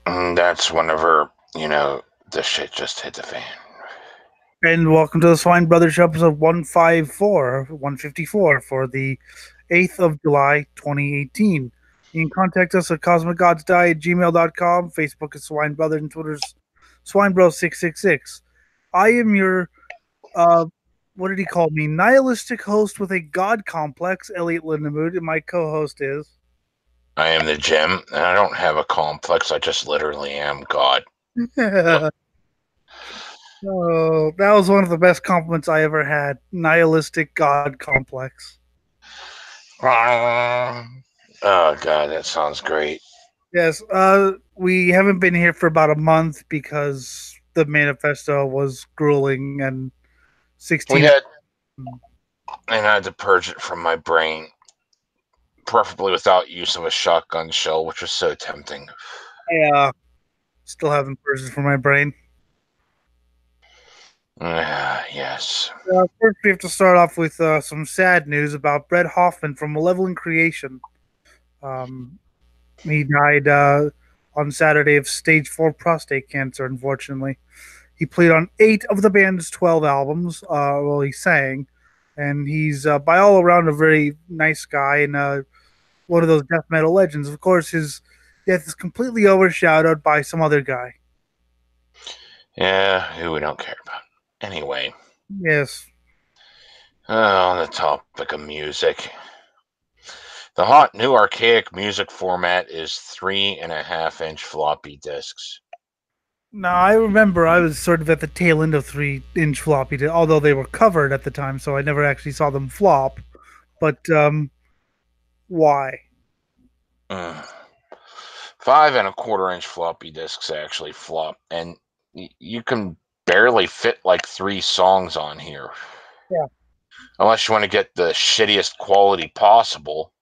And that's whenever, the shit just hit the fan. And welcome to the Swine Brothers Show, episode 154 for the 8th of July, 2018. You can contact us at Cosmicgodsdie at gmail.com, Facebook is Swine Brothers, and Twitter's SwineBro666. I am your, uh, what did he call me? Nihilistic host with a god complex, Elliot Lindemood, and my co host is. I am the Jim, and I don't have a complex. I just literally am God. Oh, that was one of the best compliments I ever had. Nihilistic god complex. Oh, God, that sounds great. Yes, we haven't been here for about a month because the manifesto was grueling and We 16. had, and I had to purge it from my brain, preferably without use of a shotgun shell, which was so tempting. I still haven't purged from my brain. Yes. First, we have to start off with some sad news about Brett Hoffmann from Malevolent Creation. Um, he died on Saturday of stage 4 prostate cancer, unfortunately. He played on 8 of the band's 12 albums. Well, he sang. And he's, by all around, a very nice guy and one of those death metal legends. Of course, his death is completely overshadowed by some other guy. Yeah, who we don't care about. Anyway, Yes. on the topic of music. The hot new archaic music format is 3.5-inch floppy disks. Now, I remember I was sort of at the tail end of 3-inch floppy, although they were covered at the time, so I never actually saw them flop. But why? 5.25-inch floppy disks actually flop, and you can barely fit like 3 songs on here. Yeah. Unless you want to get the shittiest quality possible.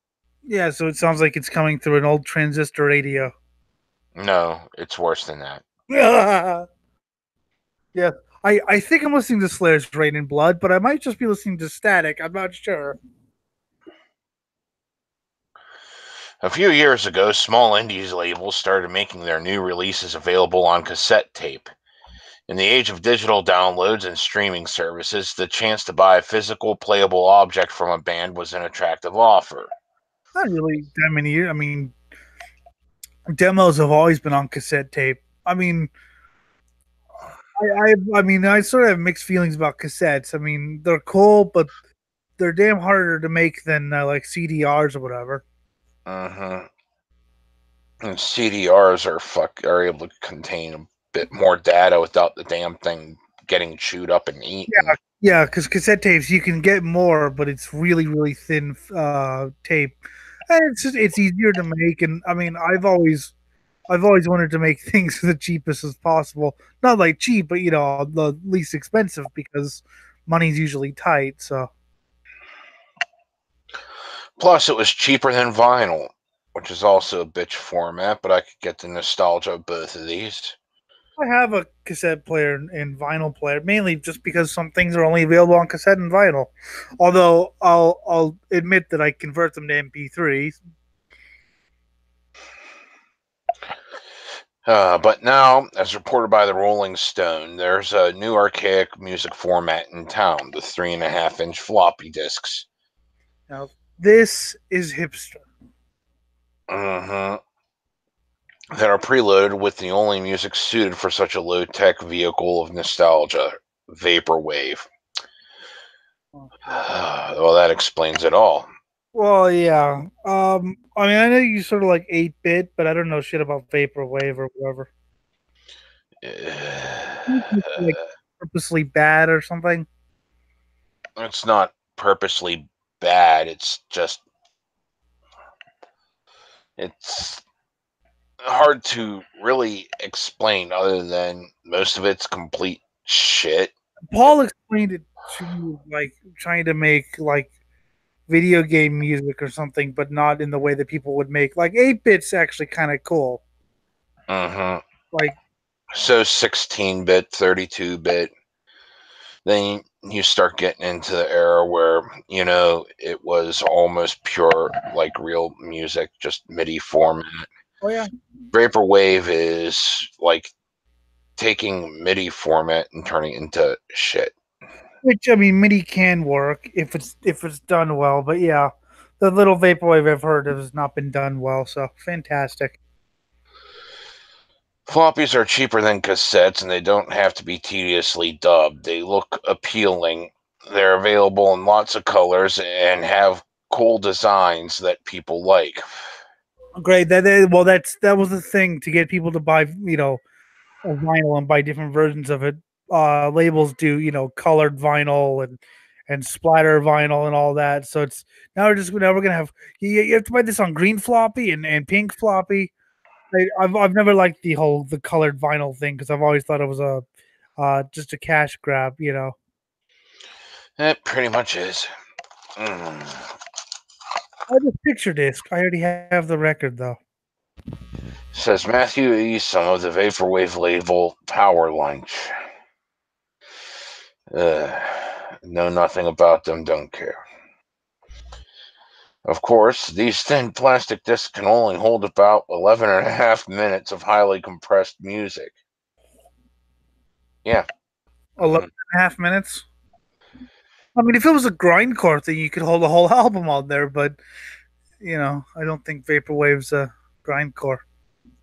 Yeah, so it sounds like it's coming through an old transistor radio. No, it's worse than that. Yeah, I think I'm listening to Slayer's Rain in Blood, but I might just be listening to Static. I'm not sure. A few years ago, small indies labels started making their new releases available on cassette tape. In the age of digital downloads and streaming services, the chance to buy a physical playable object from a band was an attractive offer. Not really that many years. I mean, demos have always been on cassette tape. I mean, I sort of have mixed feelings about cassettes. I mean, they're cool, but they're damn harder to make than like CDRs or whatever. Mm-hmm. And CDRs are able to contain a bit more data without the damn thing getting chewed up and eaten. Yeah, because cassette tapes you can get more, but it's really really thin tape, and it's easier to make. And I mean, I've always wanted to make things the cheapest as possible. Not like cheap, but the least expensive because money's usually tight. So Plus, it was cheaper than vinyl, which is also a bitch format, but I could get the nostalgia of both of these. I have a cassette player and vinyl player, mainly just because some things are only available on cassette and vinyl. Although I'll admit that I convert them to MP3s. But now, as reported by the Rolling Stone, there's a new archaic music format in town, the 3.5-inch floppy disks. Now this is hipster. Mm-hmm. That are preloaded with the only music suited for such a low-tech vehicle of nostalgia, vaporwave. Well, that explains it all. Well, yeah. I mean, I know you sort of like 8-bit, but I don't know shit about vaporwave or whatever. Like purposely bad or something. It's not purposely bad. It's hard to really explain other than most of it's complete shit. Paul explained it to me like trying to make like video game music or something, but not in the way that people would make. Like 8-bit's actually kind of cool. Mm-hmm. Like So 16-bit, 32-bit. Then you start getting into the era where, it was almost pure, like real music, just MIDI format. Oh yeah. Vaporwave is like taking MIDI format and turning it into shit. Which I mean, MIDI can work if it's done well, but yeah, the little vaporwave I've heard has not been done well. So fantastic. Floppies are cheaper than cassettes, and they don't have to be tediously dubbed. They look appealing. They're available in lots of colors and have cool designs that people like. Great. Well, that was the thing to get people to buy, a vinyl and buy different versions of it. Labels do, colored vinyl and splatter vinyl and all that. So it's now we're gonna have you have to buy this on green floppy and pink floppy. I've never liked the colored vinyl thing because I've always thought it was a just a cash grab. It pretty much is. Mm. I have a picture disc. I already have the record though. Says Matthew E. Some of the Vaporwave label Power Lunch. Know nothing about them, don't care. Of course, these thin plastic discs can only hold about 11 and a half minutes of highly compressed music. Yeah. 11 and a half minutes. I mean, if it was a grindcore thing, you could hold a whole album on there, but I don't think Vaporwave's a grindcore.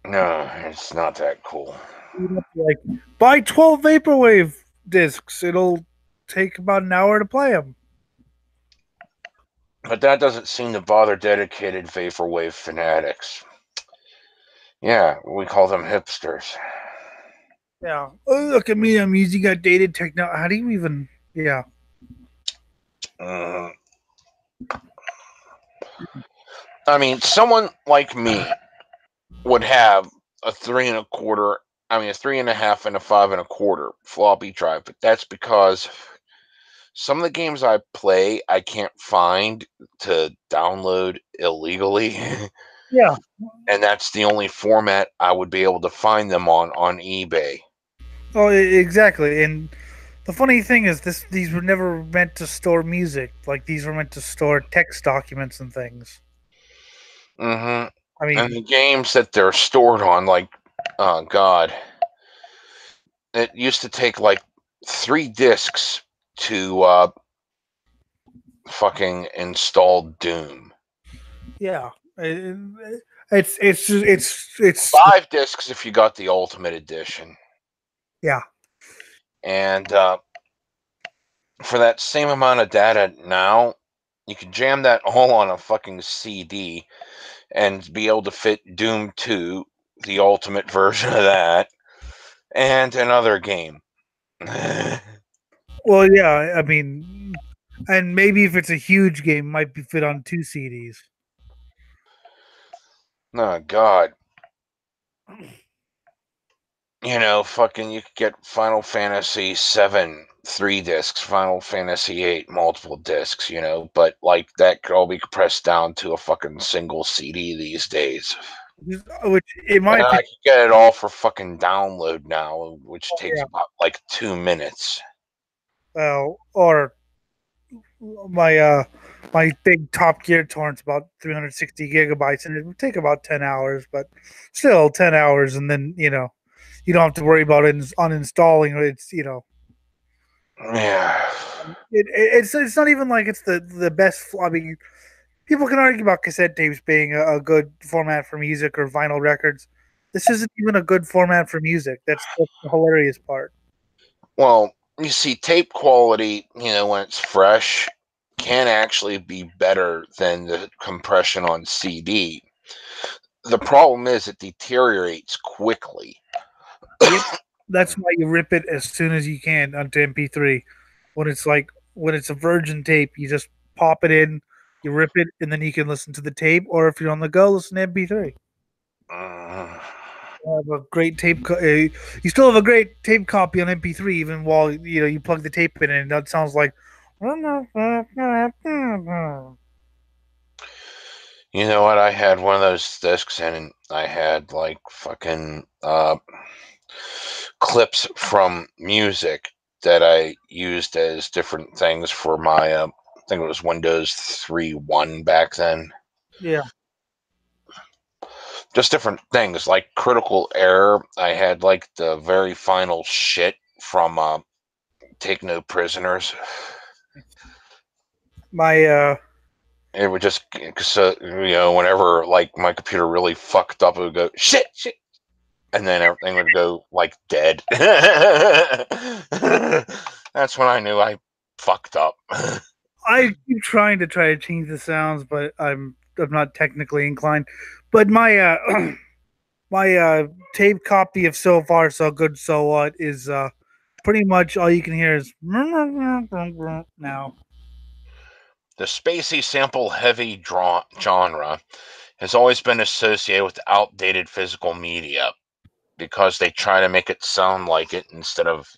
No, it's not that cool. You'd have to, like, buy 12 Vaporwave discs. It'll take about an hour to play them. But that doesn't seem to bother dedicated Vaporwave fanatics. Yeah, we call them hipsters. Yeah. Oh, look at me. I'm using outdated technology. How do you even? Yeah. I mean, someone like me would have a 3.25, a 3.5 and a 5.25 floppy drive, but that's because some of the games I play I can't find to download illegally. Yeah. And that's the only format I would be able to find them on eBay. Oh, exactly. And the funny thing is, these were never meant to store music. Like these were meant to store text documents and things. Mm-hmm. I And mean, the games that they're stored on, like, oh god, it used to take like 3 discs to fucking install Doom. yeah. It's 5 discs if you got the Ultimate Edition. yeah. And for that same amount of data now, you can jam that all on a fucking CD and be able to fit Doom 2, the ultimate version of that, and another game. Well, yeah. I mean, and maybe if it's a huge game, it might be fit on 2 CDs. Oh, God. Fucking, you could get Final Fantasy 7 3 discs, Final Fantasy 8 multiple discs, but like that could all be compressed down to a fucking single CD these days. Which, in my And I opinion, could get it all for fucking download now, which takes yeah. about like 2 minutes. Or my my big Top Gear torrent's about 360 gigabytes, and it would take about 10 hours, but still 10 hours, and then you don't have to worry about it uninstalling. It's Yeah. it's not even like it's the best. I mean, people can argue about cassette tapes being a good format for music or vinyl records. This isn't even a good format for music. That's the hilarious part. Well, you see, tape quality, when it's fresh, can actually be better than the compression on CD. The problem is it deteriorates quickly. Yep. That's why you rip it as soon as you can onto MP3. When it's a virgin tape, you just pop it in, you rip it, and then you can listen to the tape. Or if you're on the go, listen to MP3. Uh, You have a great you still have a great tape copy on MP3, even while you plug the tape in, and that sounds like. you know what? I had one of those discs, and I had like fucking clips from music that I used as different things for my, I think it was Windows 3.1 back then. Yeah. just different things like Critical Error. I had like the very final shit from Take No Prisoners. My It would just, so, whenever like my computer really fucked up, it would go shit, shit, and then everything would go like dead. That's when I knew I fucked up. I keep trying to change the sounds, but I'm not technically inclined. But my my tape copy of So Far So Good So What is pretty much all you can hear is now. The spacey sample heavy genre has always been associated with outdated physical media because they try to make it sound like it instead of,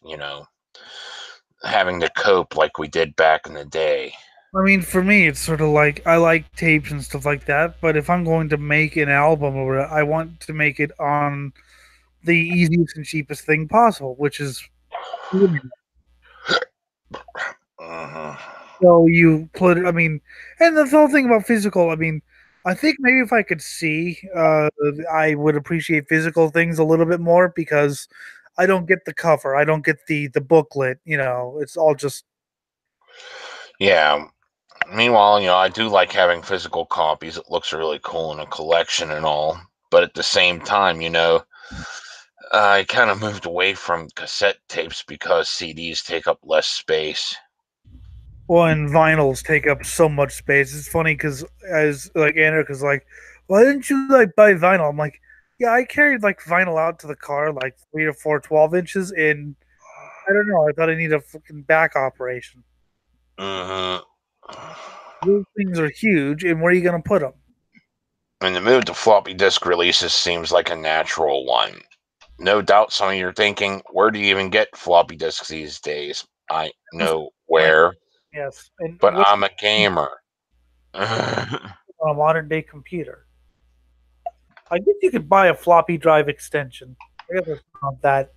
having to cope like we did back in the day. I mean, for me, it's sort of like I like tapes and stuff like that. But if I'm going to make an album or whatever, I want to make it on the easiest and cheapest thing possible, which is Uh-huh. so you put it. I mean, and the whole thing about physical. I mean, I think maybe if I could see, I would appreciate physical things a little bit more because I don't get the cover, I don't get the booklet. You know, it's all just Yeah. Meanwhile, I do like having physical copies. It looks really cool in a collection and all. But at the same time, I kind of moved away from cassette tapes because CDs take up less space. well, and vinyls take up so much space. It's funny because as like Anarcha's like, why didn't you like buy vinyl? I'm like, yeah, I carried like vinyl out to the car like 3 to 4 12 inches, and I don't know. I thought I need a fucking back operation. Mm-hmm. Those things are huge, and where are you gonna put them? And the move to floppy disk releases seems like a natural one. No doubt some of you are thinking, where do you even get floppy disks these days? I know where, Yes, and but what I'm a gamer. on a modern day computer? I guess you could buy a floppy drive extension. I guess it's not that.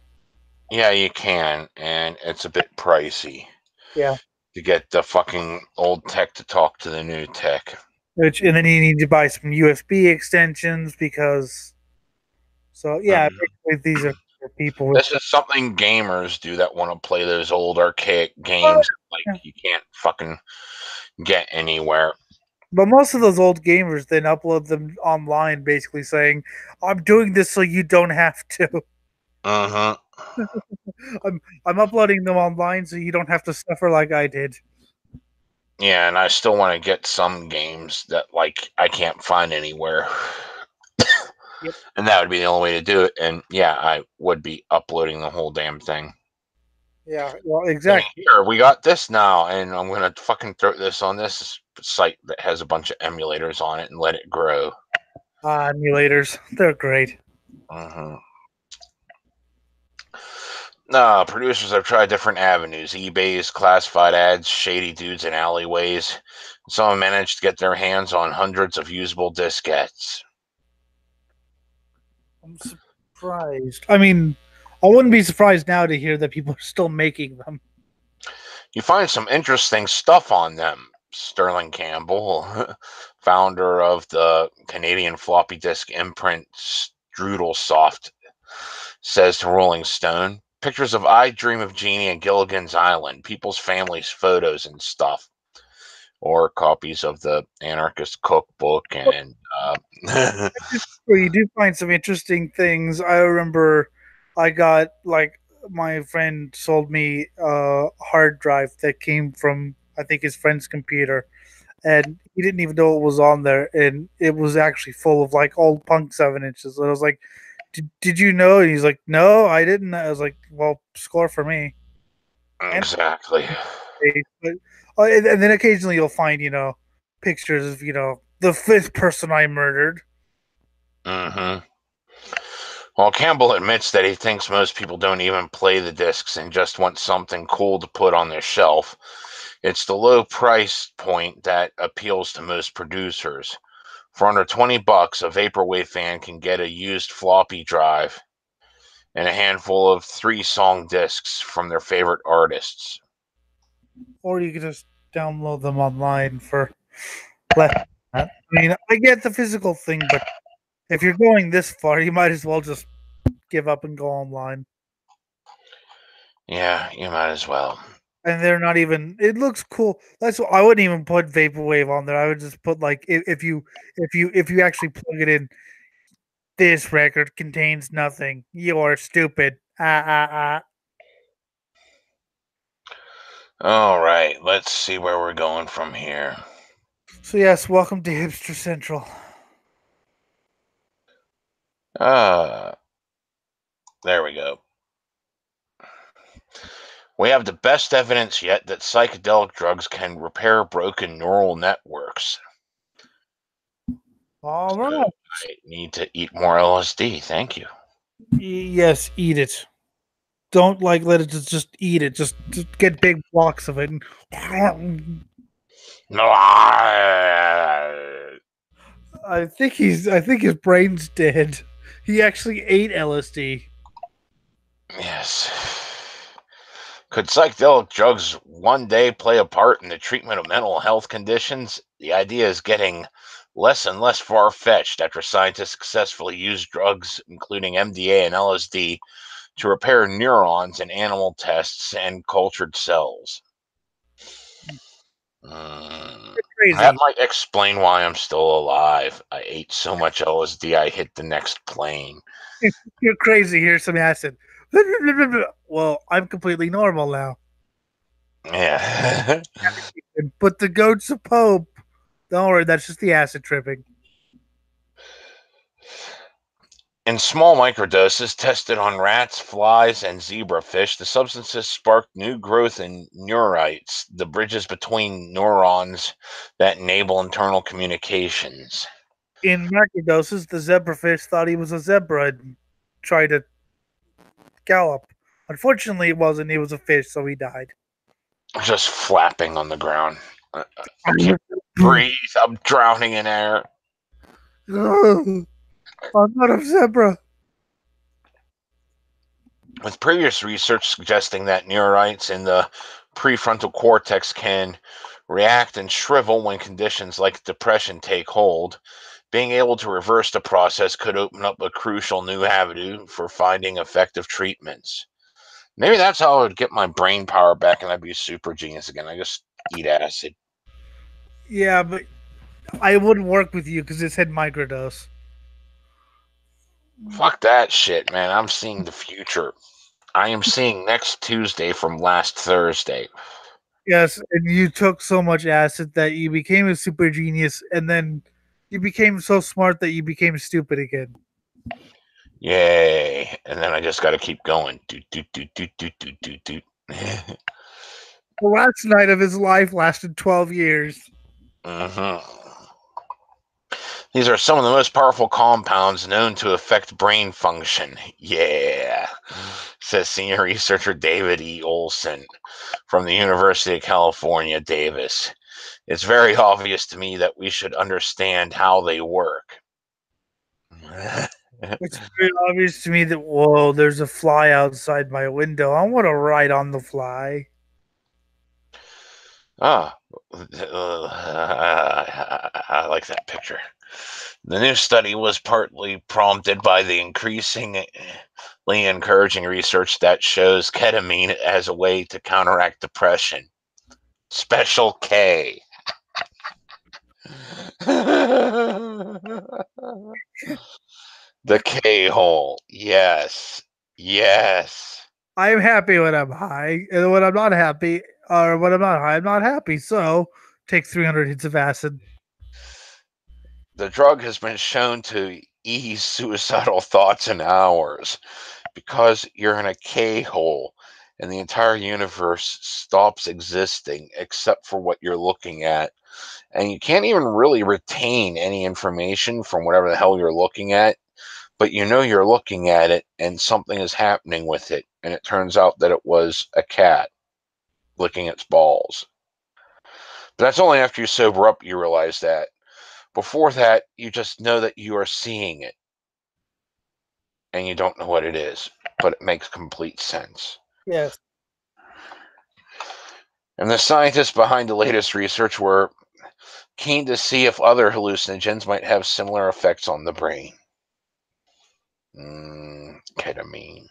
Yeah, you can, and it's a bit pricey Yeah, to get the fucking old tech to talk to the new tech. which and then you need to buy some USB extensions because. So yeah, Mhm. basically these are for people with. This is something gamers do that want to play those old archaic Well, games like yeah. you can't fucking get anywhere. But most of those old gamers then upload them online, basically saying, "I'm doing this so you don't have to. Uh-huh. I'm uploading them online so you don't have to suffer like I did." Yeah, and I still want to get some games that like I can't find anywhere. Yep. And that would be the only way to do it. And yeah, I would be uploading the whole damn thing. Yeah. Well, Saying, exactly. here, we got this now, and I'm gonna fucking throw this on this site that has a bunch of emulators on it and let it grow. Emulators, they're great. Uh-huh. No, producers have tried different avenues: eBay's classified ads, shady dudes in alleyways. Some have managed to get their hands on hundreds of usable diskettes. I'm surprised. I mean, I wouldn't be surprised now to hear that people are still making them. You find some interesting stuff on them. Sterling Campbell, founder of the Canadian floppy disk imprint Strudel says to Rolling Stone, pictures of I Dream of Jeannie and Gilligan's Island, people's families' photos and stuff, or copies of the Anarchist Cookbook and Where you do find some interesting things. I remember I got like my friend sold me a hard drive that came from I think his friend's computer, and he didn't even know it was on there, and it was actually full of like old punk 7 inches. And I was like, "Did you know?" And he's like, "No, I didn't." I was like, "Well, score for me." And exactly. but, and then occasionally you'll find pictures of the fifth person I murdered. Hmm. Well, Campbell admits that he thinks most people don't even play the discs and just want something cool to put on their shelf. It's the low price point that appeals to most producers. For under $20, a vaporwave fan can get a used floppy drive and a handful of 3-song discs from their favorite artists. Or you could just download them online for less than that. I mean, I get the physical thing, but If you're going this far, you might as well just give up and go online. Yeah, you might as well. And they're not even. It looks cool. That's what I wouldn't even put vaporwave on there. I would just put like if you actually plug it in. This record contains nothing. You're stupid. All right, let's see where we're going from here. So yes, welcome to Hipster Central. There we go. We have the best evidence yet that psychedelic drugs can repair broken neural networks. All right. I need to eat more LSD. Thank you. Yes, eat it. Don't let it just eat it. Just get big blocks of it. I think his brain's dead. He actually ate LSD. Yes. Could psychedelic drugs one day play a part in the treatment of mental health conditions? The idea is getting less and less far-fetched after scientists successfully used drugs, including MDA and LSD, to repair neurons in animal tests and cultured cells. That Crazy. might explain why I'm still alive. I ate so much LSD I hit the next plane. You're crazy. Here's some acid. Well, I'm completely normal now. Yeah. But the goat's a pope. Don't worry, that's just the acid tripping. In small microdoses tested on rats, flies, and zebrafish, the substances sparked new growth in neurites, the bridges between neurons that enable internal communications. In microdoses, the zebrafish thought he was a zebra and tried to gallop. Unfortunately, it wasn't. He was a fish, so he died. Just flapping on the ground. I can't breathe. I'm drowning in air. I'm not a zebra. With previous research suggesting that neurites in the prefrontal cortex can react and shrivel when conditions like depression take hold, being able to reverse the process could open up a crucial new avenue for finding effective treatments. Maybe that's how I would get my brain power back and I'd be a super genius again. I just eat acid. Yeah, but I wouldn't work with you because it's had microdose. Fuck that shit, man. I'm seeing the future. I am seeing next Tuesday from last Thursday. Yes, and you took so much acid that you became a super genius, and then you became so smart that you became stupid again. Yay. And then I just got to keep going. Doot, doot, doot, doot, doot, doot, doot, doot. The last night of his life lasted 12 years. These are some of the most powerful compounds known to affect brain function. Yeah, says senior researcher David E. Olson from the University of California, Davis. It's very obvious to me that we should understand how they work. It's very obvious to me that, whoa, there's a fly outside my window. I want to ride on the fly. I like that picture. The new study was partly prompted by the increasingly encouraging research that shows ketamine as a way to counteract depression. Special K. The K hole. Yes. Yes. I'm happy when I'm high, and when I'm not happy, or when I'm not high, I'm not happy. So take 300 hits of acid. The drug has been shown to ease suicidal thoughts in hours because you're in a K hole and the entire universe stops existing except for what you're looking at. And you can't even really retain any information from whatever the hell you're looking at, but you know you're looking at it and something is happening with it. And it turns out that it was a cat licking its balls. But that's only after you sober up you realize that. Before that, you just know that you are seeing it and you don't know what it is, but it makes complete sense. Yes. And the scientists behind the latest research were keen to see if other hallucinogens might have similar effects on the brain. Ketamine.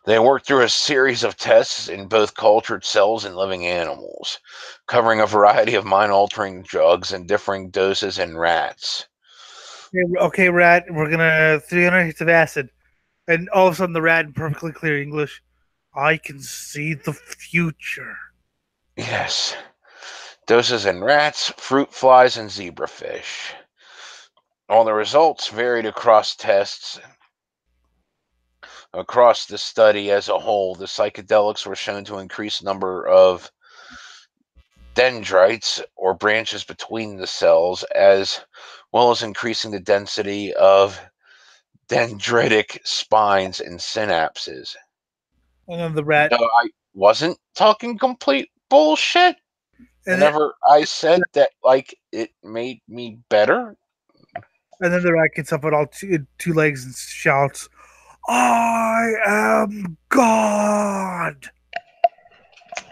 They worked through a series of tests in both cultured cells and living animals, covering a variety of mind-altering drugs in differing doses in rats. Okay, rat, we're gonna 300 hits of acid. And all of a sudden, the rat, in perfectly clear English, I can see the future. Yes. Doses in rats, fruit flies, and zebrafish. While the results varied across tests, across the study as a whole, the psychedelics were shown to increase number of dendrites or branches between the cells, as well as increasing the density of dendritic spines and synapses. And then the rat, No, I wasn't talking complete bullshit and then, whenever I said that, like, it made me better. and then the rat gets up on all two legs and shouts, I am God.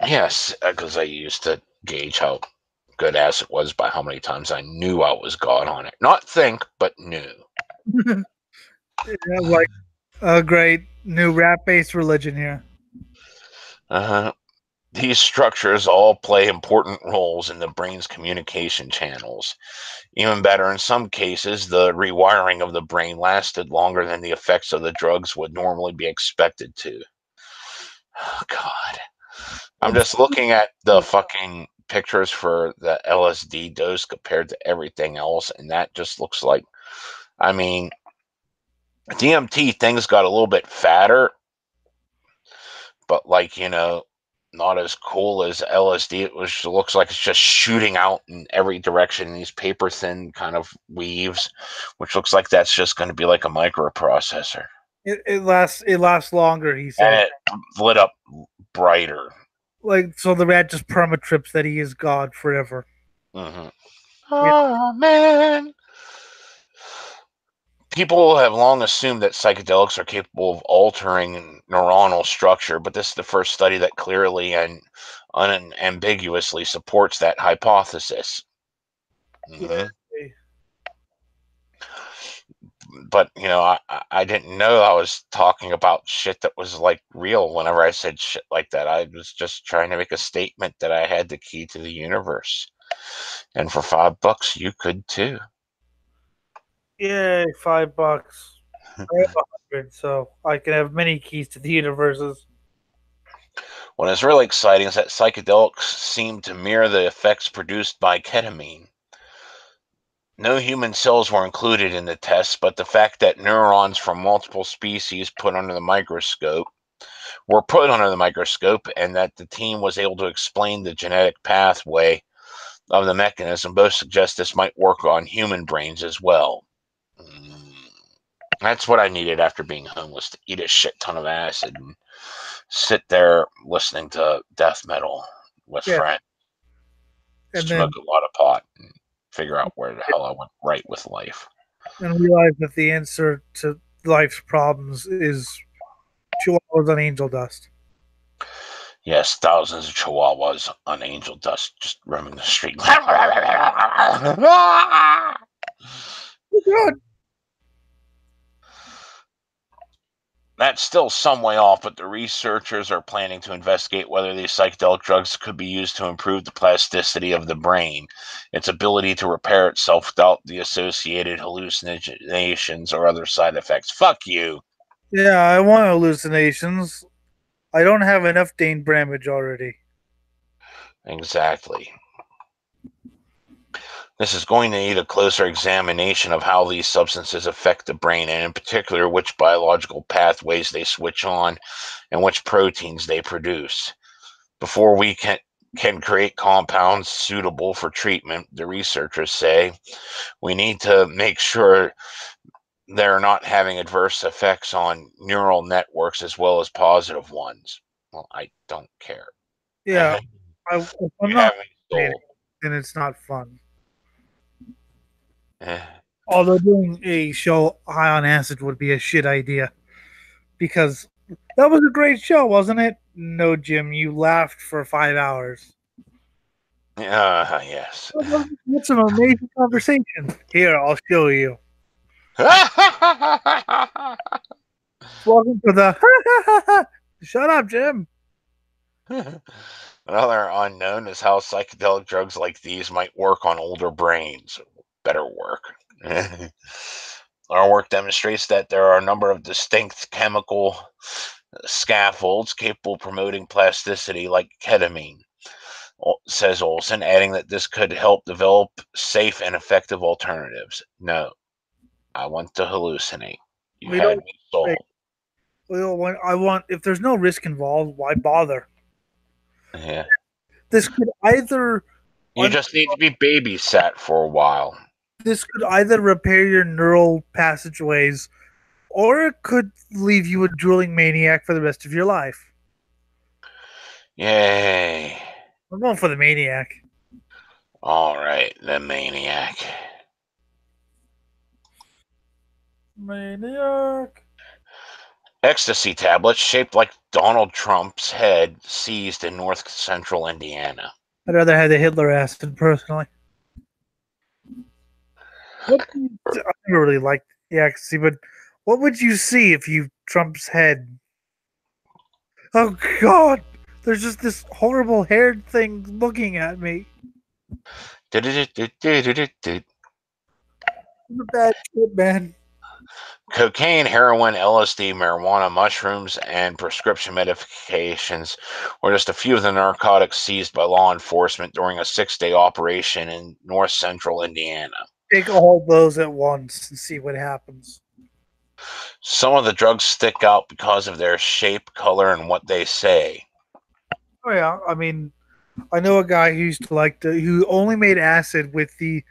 Yes, because I used to gauge how good acid was by how many times I knew I was God on it. Not think, but knew. Like a great new rat-based religion here. Uh-huh. These structures all play important roles in the brain's communication channels. Even better, in some cases, the rewiring of the brain lasted longer than the effects of the drugs would normally be expected to. Oh, God. I'm just looking at the fucking pictures for the LSD dose compared to everything else, and that just looks like, I mean, DMT things got a little bit fatter, but like, not as cool as LSD. It looks like it's just shooting out in every direction in these paper thin kind of weaves, which looks like that's just going to be like a microprocessor. It lasts longer, he And said. it lit up brighter. Like, so the rat just perma-trips that he is God forever. Mm-hmm. Yeah. Oh, man. People have long assumed that psychedelics are capable of altering neuronal structure, but this is the first study that clearly and unambiguously supports that hypothesis. Yeah. But I didn't know I was talking about shit that was like real whenever I said shit like that. I was just trying to make a statement that I had the key to the universe, and for $5 you could too. Yay, $5. I have 100, so I can have many keys to the universes. What is really exciting is that psychedelics seem to mirror the effects produced by ketamine. No human cells were included in the tests, but the fact that neurons from multiple species were put under the microscope, and that the team was able to explain the genetic pathway of the mechanism both suggest this might work on human brains as well. That's what I needed after being homeless, to eat a shit ton of acid and sit there listening to death metal with Yeah, friends, and smoke then a lot of pot, and figure out where the hell I went right with life. and realize that the answer to life's problems is chihuahuas on angel dust. Yes, thousands of chihuahuas on angel dust just roaming the street. God. That's still some way off, but the researchers are planning to investigate whether these psychedelic drugs could be used to improve the plasticity of the brain, its ability to repair itself without the associated hallucinations or other side effects. Fuck you. Yeah, I want hallucinations. I don't have enough Dane Bramage already. Exactly. This is going to need a closer examination of how these substances affect the brain, and in particular, which biological pathways they switch on and which proteins they produce. Before we can create compounds suitable for treatment, the researchers say, we need to make sure they're not having adverse effects on neural networks as well as positive ones. Well, I don't care. Yeah, if I'm You not have me hallucinating, sold. then it's not fun. Eh. Although doing a show high on acid would be a shit idea because that was a great show, wasn't it? No, Jim, you laughed for 5 hours. Yes. That's an amazing conversation. Here, I'll show you. Welcome to the Shut up, Jim. Another unknown is how psychedelic drugs like these might work on older brains. Better work. Our work demonstrates that there are a number of distinct chemical scaffolds capable of promoting plasticity, like ketamine, says Olson, adding that this could help develop safe and effective alternatives. No, I want to hallucinate. You We had don't. me sold. We don't want. I want. If there's no risk involved, why bother? Yeah. This could either. You just need to be babysat for a while. This could either repair your neural passageways, or it could leave you a drooling maniac for the rest of your life. Yay. I'm going for the maniac. All right, the maniac. Maniac. Ecstasy tablets shaped like Donald Trump's head seized in north central Indiana. I'd rather have the Hitler acid personally. I never really liked the ecstasy, but what would you see if you Trump's head? Oh God! There's just this horrible haired thing looking at me. Du-du-du-du-du-du-du. I'm a bad kid, man. Cocaine, heroin, LSD, marijuana, mushrooms, and prescription medications were just a few of the narcotics seized by law enforcement during a 6-day operation in north central Indiana. Take all those at once and see what happens. Some of the drugs stick out because of their shape, color, and what they say. Oh yeah, I mean, I know a guy who used to who only made acid with the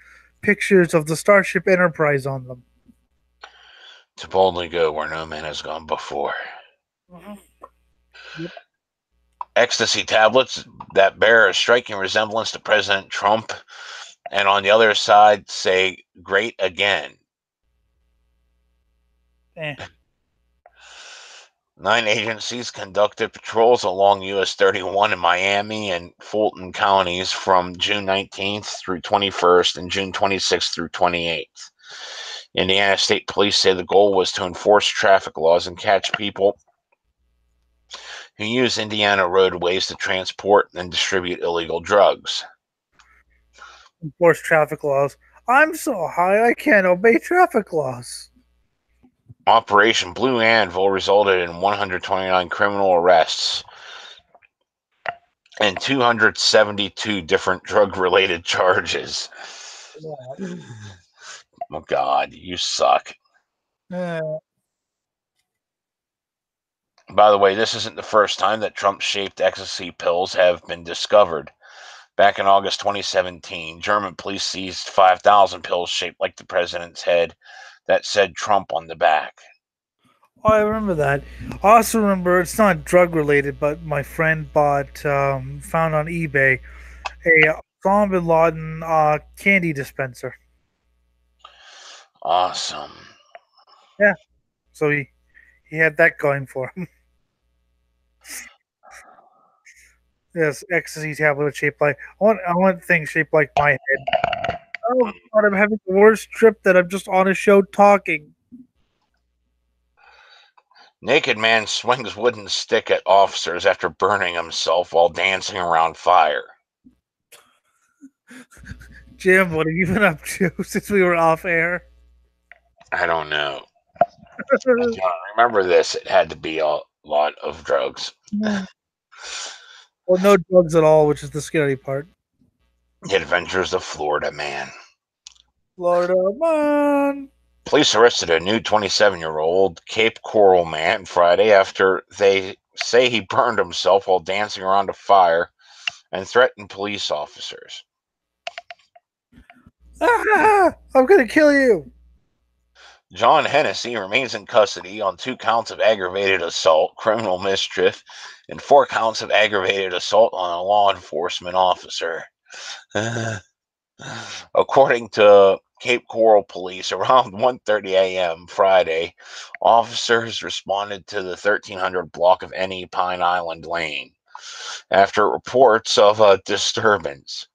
pictures of the Starship Enterprise on them. To boldly go where no man has gone before. Yep. Ecstasy tablets that bear a striking resemblance to President Trump, and on the other side say "Great Again." Eh. 9 agencies conducted patrols along US 31 in Miami and Fulton counties from June 19th through 21st and June 26th through 28th. Indiana State Police say the goal was to enforce traffic laws and catch people who use Indiana roadways to transport and distribute illegal drugs. Enforce traffic laws. I'm so high I can't obey traffic laws. Operation Blue Anvil resulted in 129 criminal arrests and 272 different drug-related charges. Oh, God, you suck. By the way, this isn't the first time that Trump-shaped ecstasy pills have been discovered. Back in August 2017, German police seized 5,000 pills shaped like the president's head that said Trump on the back. Oh, I remember that. I also remember it's not drug related, but my friend found on eBay a Osama bin Laden candy dispenser. Awesome. Yeah, so he had that going for him. Yes, ecstasy tablet shaped like I want things shaped like my head. Oh God, I'm having the worst trip that I'm just on a show talking. Naked man swings wooden stick at officers after burning himself while dancing around fire. Jim, what have you been up to since we were off air? I don't know. I don't remember this. It had to be a lot of drugs. Well, no drugs at all, which is the scary part. The Adventures of Florida Man. Florida man. Police arrested a new 27-year-old Cape Coral man Friday after they say he burned himself while dancing around a fire and threatened police officers. Ah, I'm gonna kill you. John Hennessy remains in custody on 2 counts of aggravated assault, criminal mischief, and 4 counts of aggravated assault on a law enforcement officer. According to Cape Coral Police, around 1:30 a.m. Friday, officers responded to the 1300 block of NE Pine Island Lane after reports of a disturbance.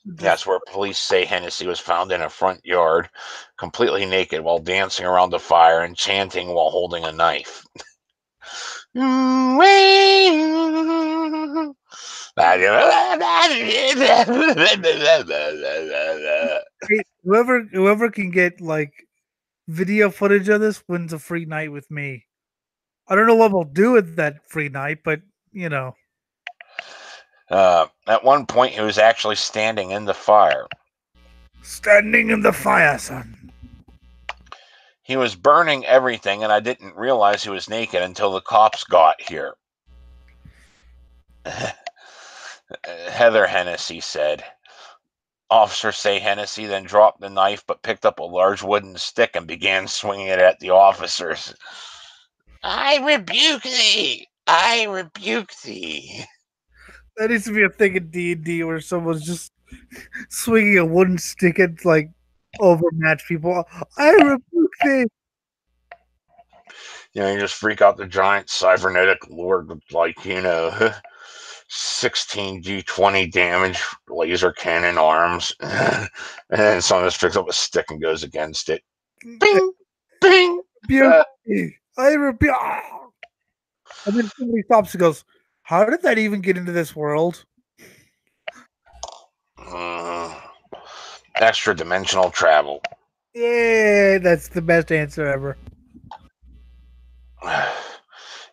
That's where police say Hennessy was found in a front yard, completely naked while dancing around the fire and chanting while holding a knife. Hey, whoever can get like video footage of this wins a free night with me. I don't know what we'll do with that free night, but you know, At one point, he was actually standing in the fire. standing in the fire, son. He was burning everything, and I didn't realize he was naked until the cops got here. Heather Hennessy said. Officers say Hennessy then dropped the knife but picked up a large wooden stick and began swinging it at the officers. I rebuke thee! I rebuke thee! That needs to be a thing in D&D where someone's just swinging a wooden stick at like overmatched people. I rebuke thee. You just freak out the giant cybernetic lord with 16d20 damage laser cannon arms. And then someone just picks up a stick and goes against it. Bing! Bing! Rebuke thee. I rebuke. And then somebody stops and goes, "How did that even get into this world?" Extra dimensional travel. Yeah, that's the best answer ever.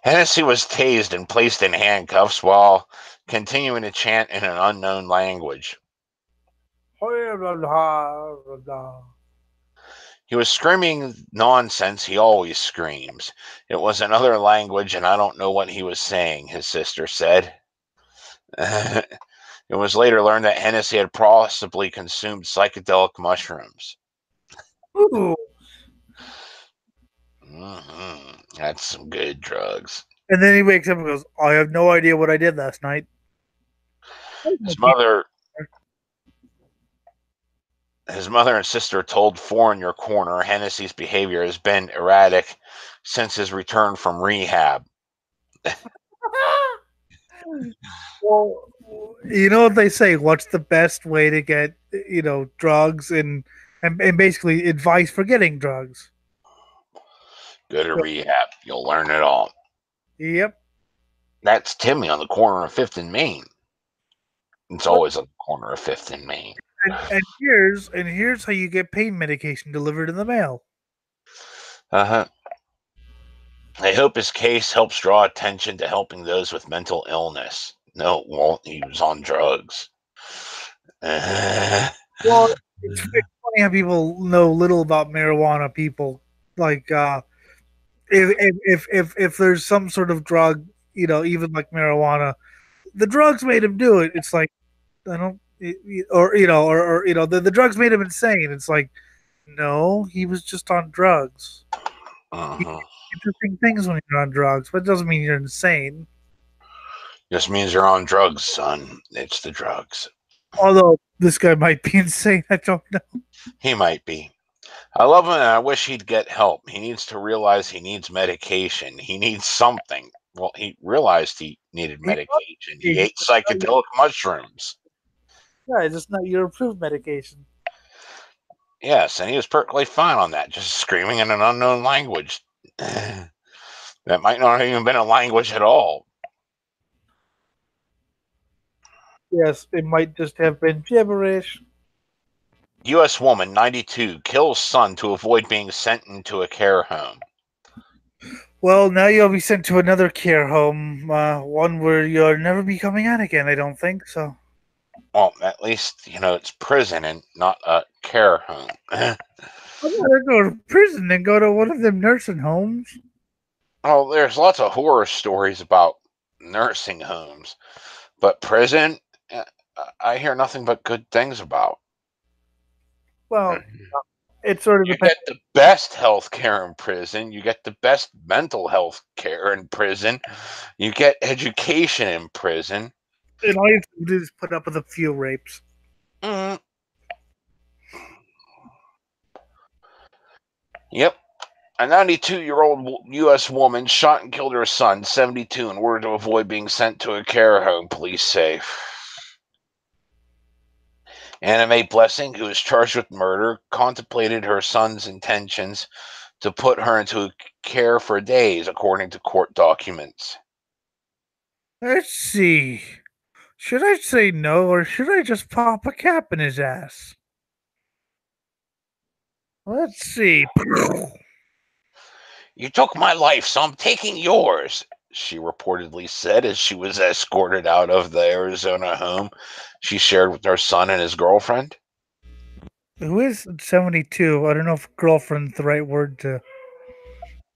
Hennessy was tased and placed in handcuffs while continuing to chant in an unknown language. He was screaming nonsense he always screams. It was another language, and I don't know what he was saying, his sister said. It was later learned that Hennessy had possibly consumed psychedelic mushrooms. Ooh. That's some good drugs. And then he wakes up and goes, "I have no idea what I did last night." His mother and sister told Four in Your Corner Hennessy's behavior has been erratic since his return from rehab. Well, you know what they say? What's the best way to get drugs and basically advice for getting drugs? Go to rehab. You'll learn it all. Yep. That's Timmy on the corner of 5th and Main. It's always on the corner of 5th and Main. And here's how you get pain medication delivered in the mail. I hope his case helps draw attention to helping those with mental illness. No, it won't. He was on drugs. Well, it's funny how people know little about marijuana. People like if there's some sort of drug, even like marijuana, the drugs made him do it. It's like I don't, the drugs made him insane. It's like no, he was just on drugs. Interesting things when you're on drugs, but it doesn't mean you're insane. Just means you're on drugs, son. It's the drugs. Although this guy might be insane, I don't know. He might be. I love him and I wish he'd get help. He needs to realize he needs medication. He needs something. Well, he realized he needed medication. He ate psychedelic mushrooms. Yeah, it's just not your approved medication. Yes, and he was perfectly fine on that, just screaming in an unknown language. That might not have even been a language at all. Yes, it might just have been gibberish. U.S. woman, 92, kills son to avoid being sent into a care home. Well, now you'll be sent to another care home, one where you'll never be coming out again, I don't think, so. Well, at least, it's prison and not a care home. I'd rather go to prison than go to one of them nursing homes. Oh, there's lots of horror stories about nursing homes, but prison, I hear nothing but good things about. Well, it's sort of you get the best health care in prison. You get the best mental health care in prison. You get education in prison. And all you have to do is put up with a few rapes. Yep. A 92-year-old U.S. woman shot and killed her son, 72, in order to avoid being sent to a care home, police say. Anime Blessing, who is charged with murder, contemplated her son's intentions to put her into care for days, according to court documents. Let's see. Should I say no, or should I just pop a cap in his ass? Let's see. You took my life, so I'm taking yours, she reportedly said as she was escorted out of the Arizona home she shared with her son and his girlfriend. Who is 72? I don't know if girlfriend's the right word to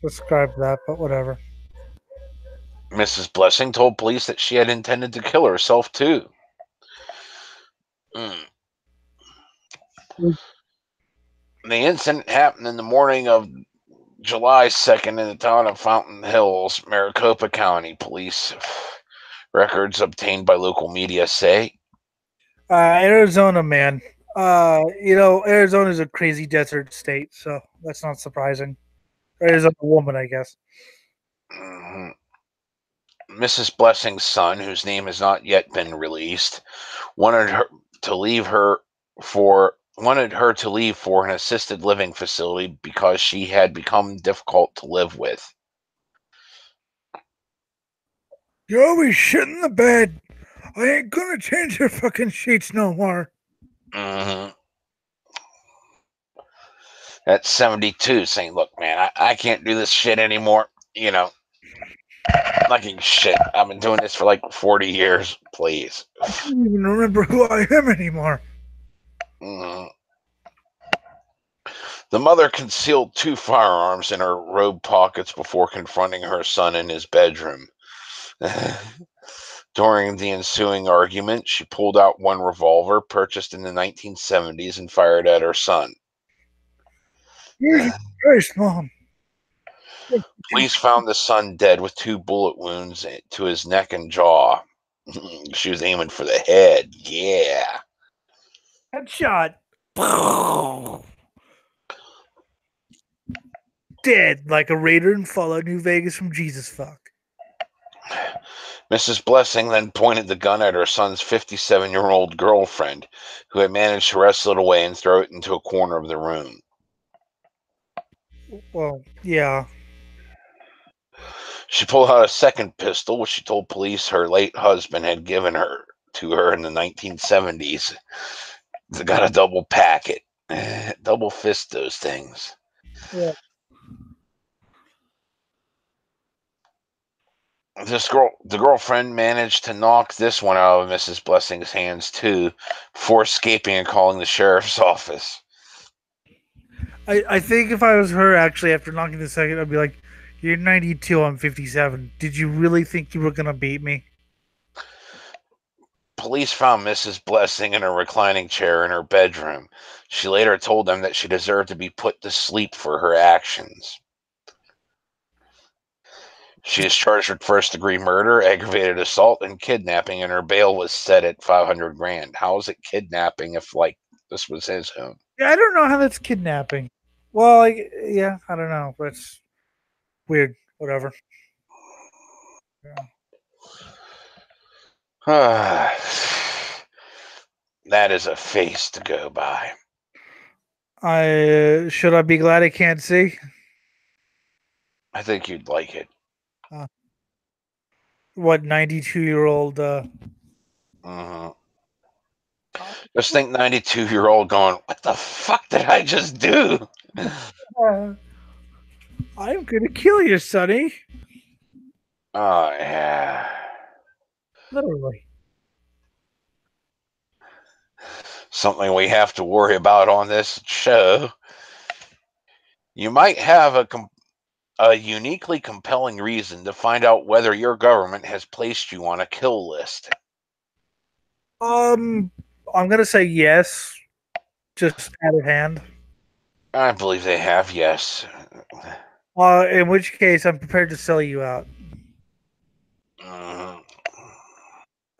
describe that, but whatever. Mrs. Blessing told police that she had intended to kill herself, too. The incident happened in the morning of July 2nd in the town of Fountain Hills, Maricopa County. Police records obtained by local media say. Arizona, man. Arizona is a crazy desert state, so that's not surprising. Arizona woman, I guess. Mrs. Blessing's son, whose name has not yet been released, wanted her to leave for an assisted living facility because she had become difficult to live with. You're always shit in the bed. I ain't gonna change your fucking sheets no more. That's 72 saying, look, man, I can't do this shit anymore. Fucking shit. I've been doing this for like 40 years. Please. I don't even remember who I am anymore. The mother concealed 2 firearms in her robe pockets before confronting her son in his bedroom. During the ensuing argument, she pulled out one revolver purchased in the 1970s and fired at her son. Jesus Christ, Mom. Police found the son dead with 2 bullet wounds to his neck and jaw. She was aiming for the head. Yeah. Headshot. Dead like a raider in Fallout New Vegas from Jesus Fuck. Mrs. Blessing then pointed the gun at her son's 57-year-old girlfriend, who had managed to wrestle it away and throw it into a corner of the room. Well, yeah. She pulled out a second pistol, which she told police her late husband had given her to her in the 1970s. They got a double pack it. Double fist those things. Yeah. The girlfriend managed to knock this one out of Mrs. Blessing's hands too, before escaping and calling the sheriff's office. I think if I was her, actually, after knocking the second, I'd be like, you're 92, I'm 57. Did you really think you were going to beat me? Police found Mrs. Blessing in a reclining chair in her bedroom. She later told them that she deserved to be put to sleep for her actions. She is charged with first-degree murder, aggravated assault, and kidnapping, and her bail was set at $500,000. How is it kidnapping if, this was his home? Yeah, I don't know how that's kidnapping. Well, I don't know. That's weird. Whatever. Yeah. That is a face to go by. Should I be glad I can't see? I think you'd like it. What 92-year-old? Just think 92-year-old going, what the fuck did I just do? I'm gonna kill you, Sonny. Oh, yeah. Literally. Something we have to worry about on this show. You might have a uniquely compelling reason to find out whether your government has placed you on a kill list. I'm gonna say yes, just out of hand. I believe they have, yes. In which case, I'm prepared to sell you out.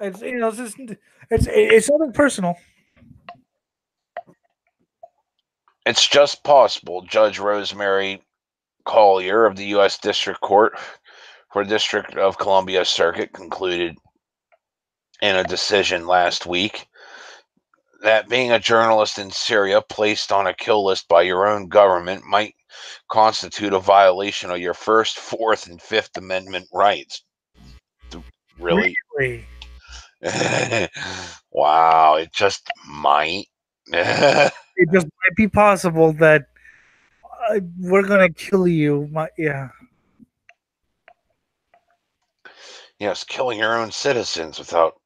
It's nothing personal. It's just possible. Judge Rosemary Collier of the U.S. District Court for District of Columbia Circuit concluded in a decision last week that being a journalist in Syria placed on a kill list by your own government might constitute a violation of your First, Fourth, and Fifth Amendment rights. Really? Really? Wow, it just might. It just might be possible that we're gonna kill you. Yeah. Yes, killing your own citizens without,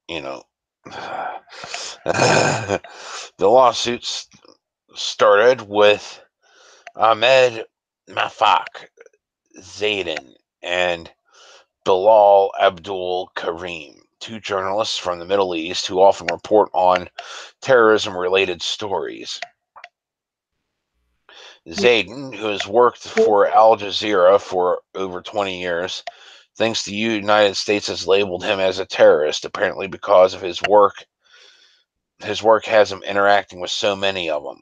the lawsuits started with Ahmed Mafak Zayden and Bilal Abdul Karim, two journalists from the Middle East who often report on terrorism-related stories. Zayden, who has worked for Al Jazeera for over 20 years, thinks the United States has labeled him as a terrorist, apparently because of his work. His work has him interacting with so many of them.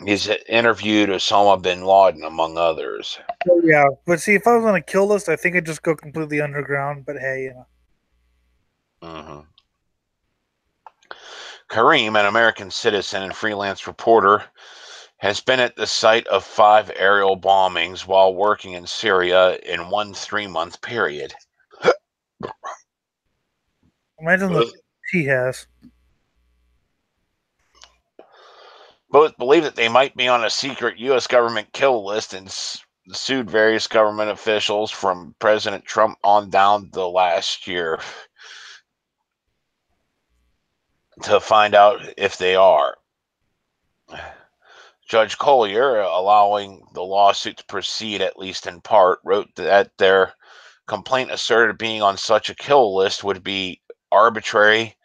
He's interviewed Osama bin Laden, among others. Yeah, but see, if I was on a kill list, I think I'd just go completely underground. But hey, Mm-hmm. Karim, an American citizen and freelance reporter, has been at the site of 5 aerial bombings while working in Syria in one 3-month period. imagine the he has. Both believe that they might be on a secret U.S. government kill list and sued various government officials from President Trump on down the last year to find out if they are. Judge Collier, allowing the lawsuit to proceed at least in part, wrote that their complaint asserted being on such a kill list would be arbitrary,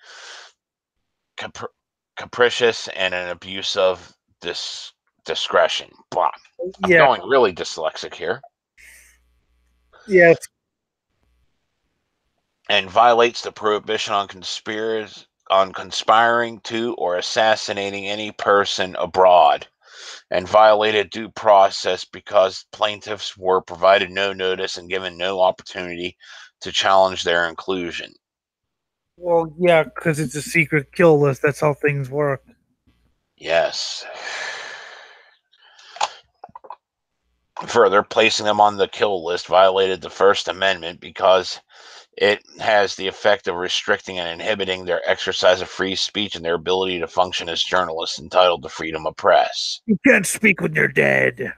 capricious, and an abuse of discretion. Blah. I'm going really dyslexic here. Yes. And violates the prohibition on conspiring to or assassinating any person abroad, and violated due process because plaintiffs were provided no notice and given no opportunity to challenge their inclusion. Well, yeah, because it's a secret kill list. That's how things work. Yes. Further, placing them on the kill list violated the First Amendment because it has the effect of restricting and inhibiting their exercise of free speech and their ability to function as journalists entitled to freedom of press. You can't speak when you're dead.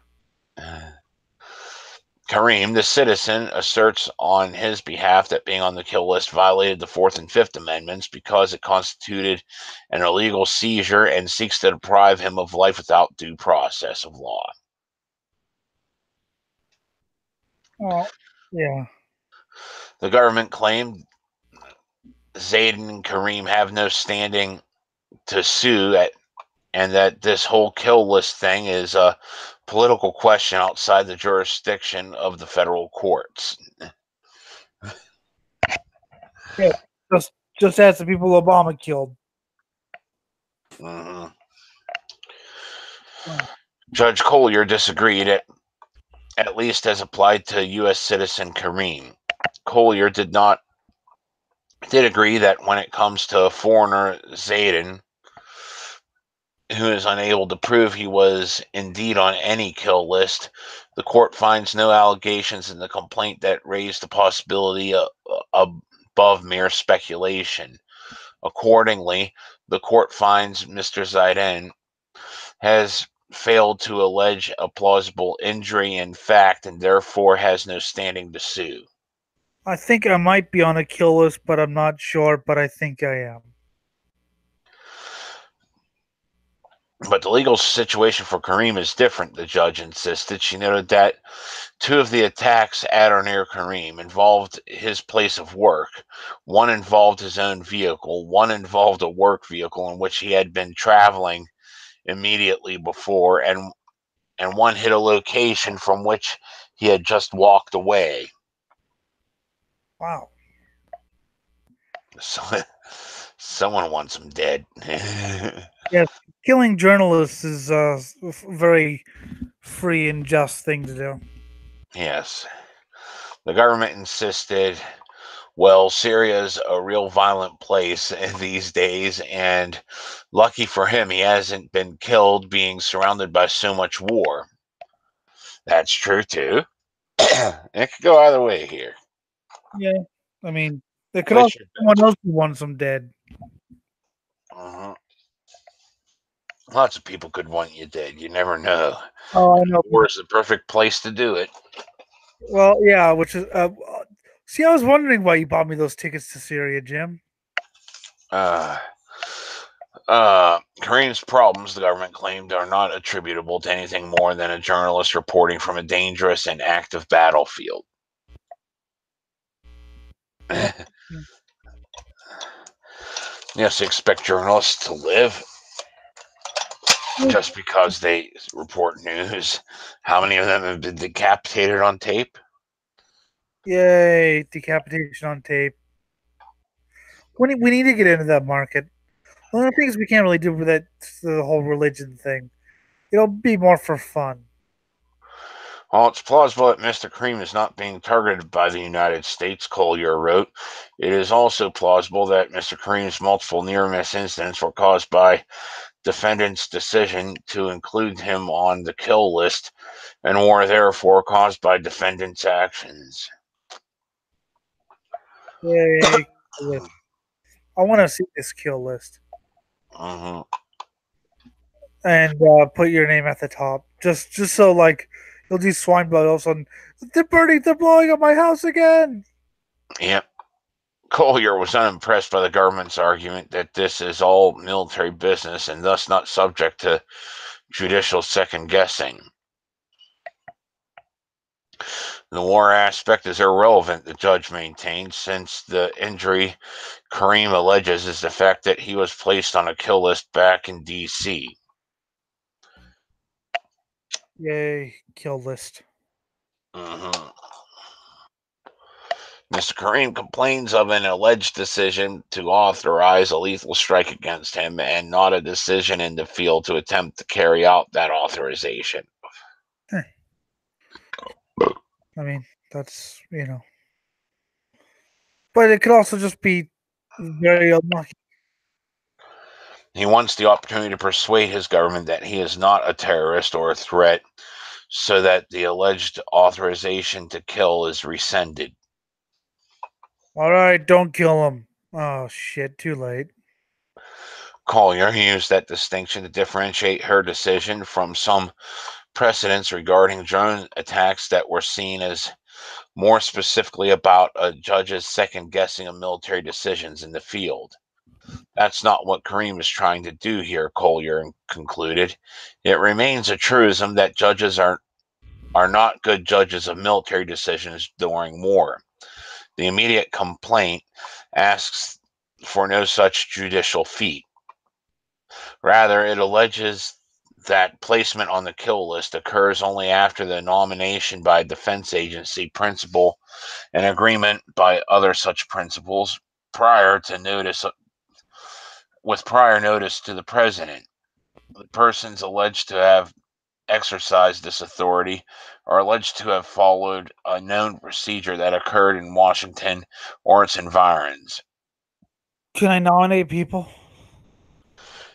Karim, the citizen, asserts on his behalf that being on the kill list violated the Fourth and Fifth Amendments because it constituted an illegal seizure and seeks to deprive him of life without due process of law. Oh, yeah. The government claimed Zayden and Karim have no standing to sue and that this whole kill list thing is a political question outside the jurisdiction of the federal courts. Yeah, just as the people Obama killed. Mm-hmm. Judge Collier disagreed, at least as applied to U.S. citizen Karim. Collier did agree that when it comes to foreigner Zayden, who is unable to prove he was indeed on any kill list, the court finds no allegations in the complaint that raised the possibility above mere speculation. Accordingly, the court finds Mr. Zayden has failed to allege a plausible injury in fact and therefore has no standing to sue. I think I might be on a kill list, but I'm not sure, but I think I am. But the legal situation for Karim is different, the judge insisted. She noted that 2 of the attacks at or near Karim involved his place of work. One involved his own vehicle. One involved a work vehicle in which he had been traveling immediately before, and one hit a location from which he had just walked away. Wow. So, someone wants him dead. Yes, killing journalists is a very free and just thing to do. Yes. The government insisted Well, Syria's a real violent place these days, and lucky for him, he hasn't been killed being surrounded by so much war. That's true, too. It could go either way here. Yeah, I mean, there could also Place be your someone bet. else who wants him dead. Mhm. Lots of people could want you dead. You never know. Oh, I know. War is the perfect place to do it. Well, yeah, which is see, I was wondering why you bought me those tickets to Syria, Jim. Uh, Kareem's problems, the government claimed, are not attributable to anything more than a journalist reporting from a dangerous and active battlefield. Yes, expect journalists to live just because they report news. How many of them have been decapitated on tape? Yay, decapitation on tape. We need to get into that market. One of the things we can't really do with that the whole religion thing. It'll be more for fun. While it's plausible that Mr. Kareem is not being targeted by the United States, Collier wrote, it is also plausible that Mr. Kareem's multiple near-miss incidents were caused by defendant's decision to include him on the kill list and were therefore caused by defendant's actions. Yay, kill list. I want to see this kill list Mhm. and put your name at the top, just so like you'll do swine blood. All of a sudden, they're blowing up my house again. Yep. Collier was unimpressed by the government's argument that this is all military business and thus not subject to judicial second guessing. The war aspect is irrelevant, the judge maintained, since the injury Kareem alleges is the fact that he was placed on a kill list back in D.C. Yay, kill list. Mm-hmm. Mr. Kareem complains of an alleged decision to authorize a lethal strike against him and not a decision in the field to attempt to carry out that authorization. I mean, that's but it could also just be very unlucky. He wants the opportunity to persuade his government that he is not a terrorist or a threat so that the alleged authorization to kill is rescinded. All right, don't kill him. Oh shit, too late. Collier used that distinction to differentiate her decision from some precedents regarding drone attacks that were seen as more specifically about a judge's second guessing of military decisions in the field. That's not what Kareem is trying to do here, Collier concluded. It remains a truism that judges are not good judges of military decisions during war. The immediate complaint asks for no such judicial feat. Rather, it alleges that placement on the kill list occurs only after the nomination by a defense agency principal and agreement by other such principals prior to notice with prior notice to the president. The persons alleged to have exercised this authority are alleged to have followed a known procedure that occurred in Washington or its environs. Can I nominate people?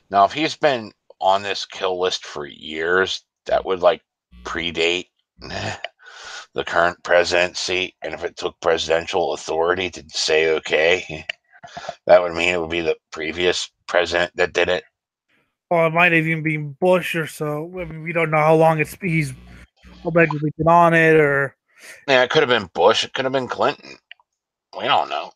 Now, if he's been on this kill list for years, that would like predate the current presidency. And if it took presidential authority to say okay, that would mean it would be the previous president that did it. Or it might have even been Bush or so. I mean, we don't know how long he's allegedly been on it, or Yeah, it could have been Bush. It could have been Clinton. We don't know.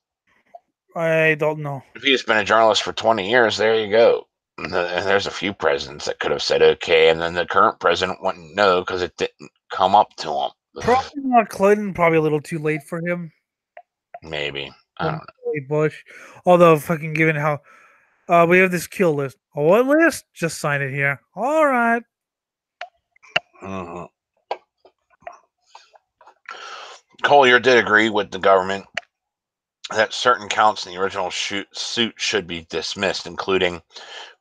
I don't know. If he's been a journalist for 20 years, there you go. And there's a few presidents that could have said okay, and then the current president wouldn't know because it didn't come up to him. Probably not Clinton. Probably a little too late for him. Maybe. I don't Bush. Although, fucking given how we have this kill list. Oh, what list? Just sign it here. All right. know. Collier did agree with the government that certain counts in the original suit should be dismissed, including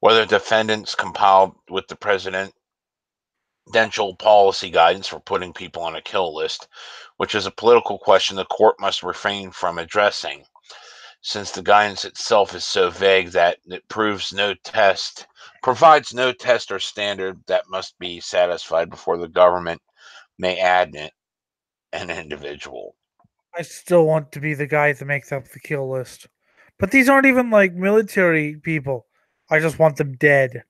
whether defendants compiled with the presidential policy guidance for putting people on a kill list, which is a political question the court must refrain from addressing. since the guidance itself is so vague that it provides no test or standard that must be satisfied before the government may add an individual. I still want to be the guy that makes up the kill list. But these aren't even like military people. I just want them dead.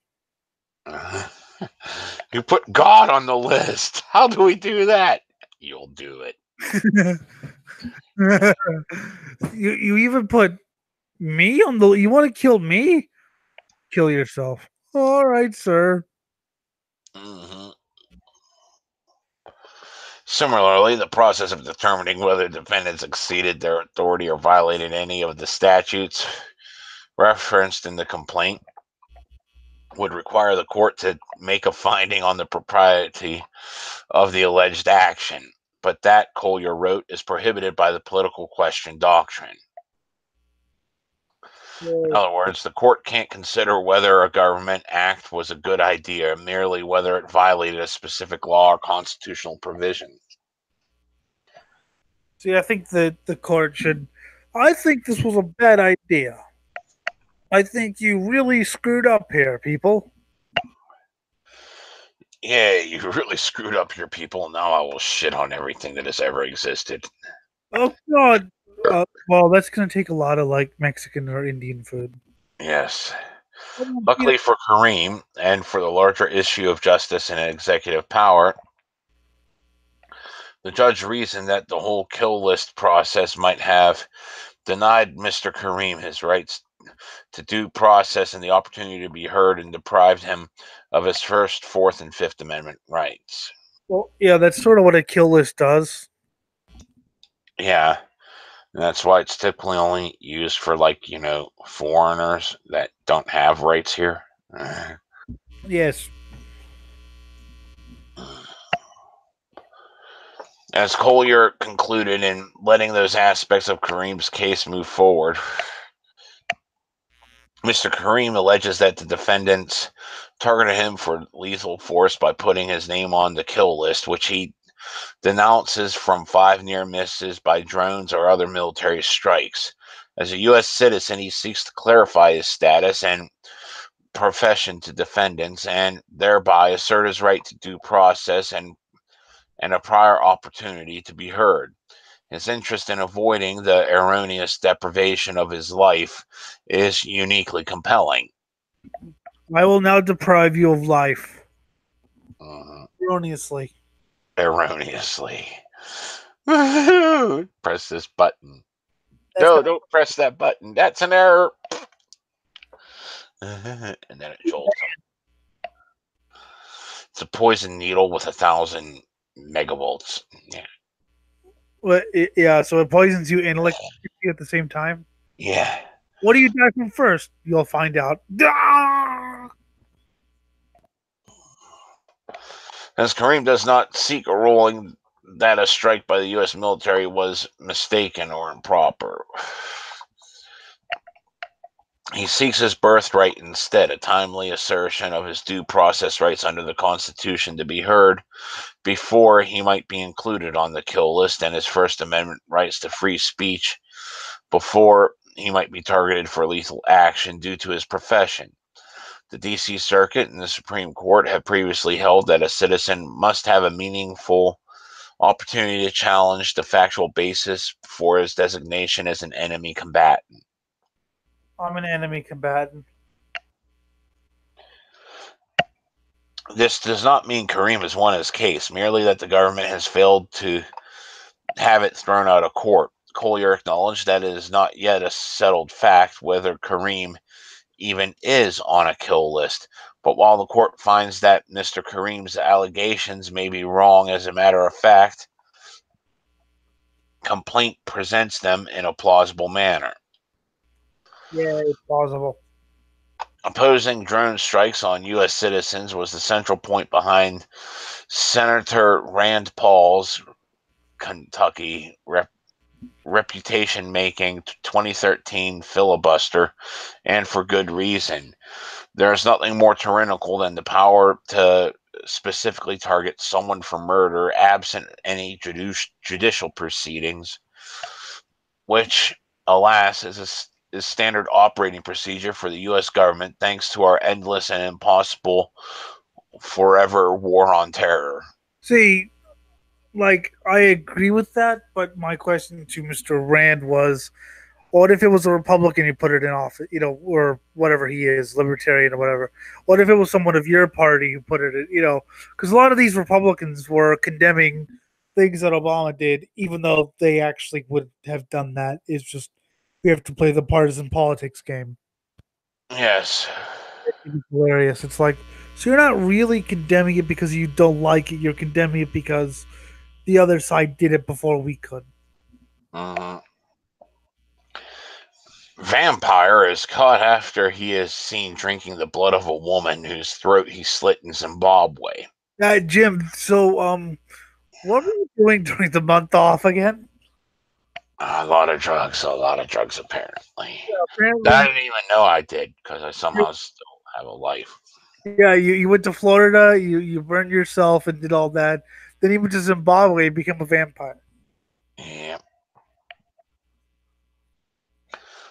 You put God on the list. How do we do that? You'll do it. You even put me on the. You want to kill me? Kill yourself. All right, sir. Mm-hmm. Similarly, the process of determining whether defendants exceeded their authority or violated any of the statutes referenced in the complaint would require the court to make a finding on the propriety of the alleged action. But that, Collier wrote, is prohibited by the political question doctrine. In other words, the court can't consider whether a government act was a good idea, merely whether it violated a specific law or constitutional provision. See, I think that the court should. I think this was a bad idea. I think you really screwed up here, people. Yeah, you really screwed up your people. Now I will shit on everything that has ever existed. Oh God. Well, that's gonna take a lot of like Mexican or Indian food. Yes. Luckily for Kareem and for the larger issue of justice and executive power, the judge reasoned that the whole kill list process might have denied Mr. Kareem his rights to due process and the opportunity to be heard and deprived him of his First, Fourth, and Fifth Amendment rights. Well, yeah, that's sort of what a kill list does. Yeah. And that's why it's typically only used for, like, foreigners that don't have rights here. Yes. As Collier concluded in letting those aspects of Kareem's case move forward, Mr. Kareem alleges that the defendants targeted him for lethal force by putting his name on the kill list, which he denounces from 5 near misses by drones or other military strikes. As a U.S. citizen, he seeks to clarify his status and profession to defendants and thereby assert his right to due process and a prior opportunity to be heard. His interest in avoiding the erroneous deprivation of his life is uniquely compelling. I will now deprive you of life. Erroneously. Erroneously. Press this button. No, don't press that button. That's an error. And then it jolts him. It's a poison needle with 1,000 megavolts. Yeah. Well, yeah, so it poisons you and electrocutes you at the same time. Yeah. What do you die from first? You'll find out. As Kareem does not seek a ruling that a strike by the U.S. military was mistaken or improper, he seeks his birthright instead, a timely assertion of his due process rights under the Constitution to be heard before he might be included on the kill list, and his First Amendment rights to free speech before he might be targeted for lethal action due to his profession. The D.C. Circuit and the Supreme Court have previously held that a citizen must have a meaningful opportunity to challenge the factual basis for his designation as an enemy combatant. I'm an enemy combatant. This does not mean Kareem has won his case, merely that the government has failed to have it thrown out of court. Collier acknowledged that it is not yet a settled fact whether Kareem even is on a kill list. But while the court finds that Mr. Kareem's allegations may be wrong as a matter of fact, complaint presents them in a plausible manner. Yeah, it's plausible. Opposing drone strikes on U.S. citizens was the central point behind Senator Rand Paul's Kentucky reputation-making 2013 filibuster, and for good reason. There is nothing more tyrannical than the power to specifically target someone for murder, absent any judicial proceedings, which alas, is standard operating procedure for the U.S. government, thanks to our endless and impossible forever war on terror. See, like I agree with that, but my question to Mr. Rand was, what if it was a Republican you put it in office, or whatever he is, libertarian or whatever? What if it was someone of your party who put it in, because a lot of these Republicans were condemning things that Obama did, even though they actually would have done that. It's just we have to play the partisan politics game. Yes. It's hilarious. It's like, so you're not really condemning it because you don't like it. You're condemning it because the other side did it before we could. Mm-hmm. Vampire is caught after he is seen drinking the blood of a woman whose throat he slit in Zimbabwe. Jim. So, what were you doing during the month off again? A lot of drugs, apparently. Apparently, I didn't even know I did because I somehow still have a life. yeah, you went to Florida, you burned yourself and did all that. Then you went to Zimbabwe and became a vampire. Yeah.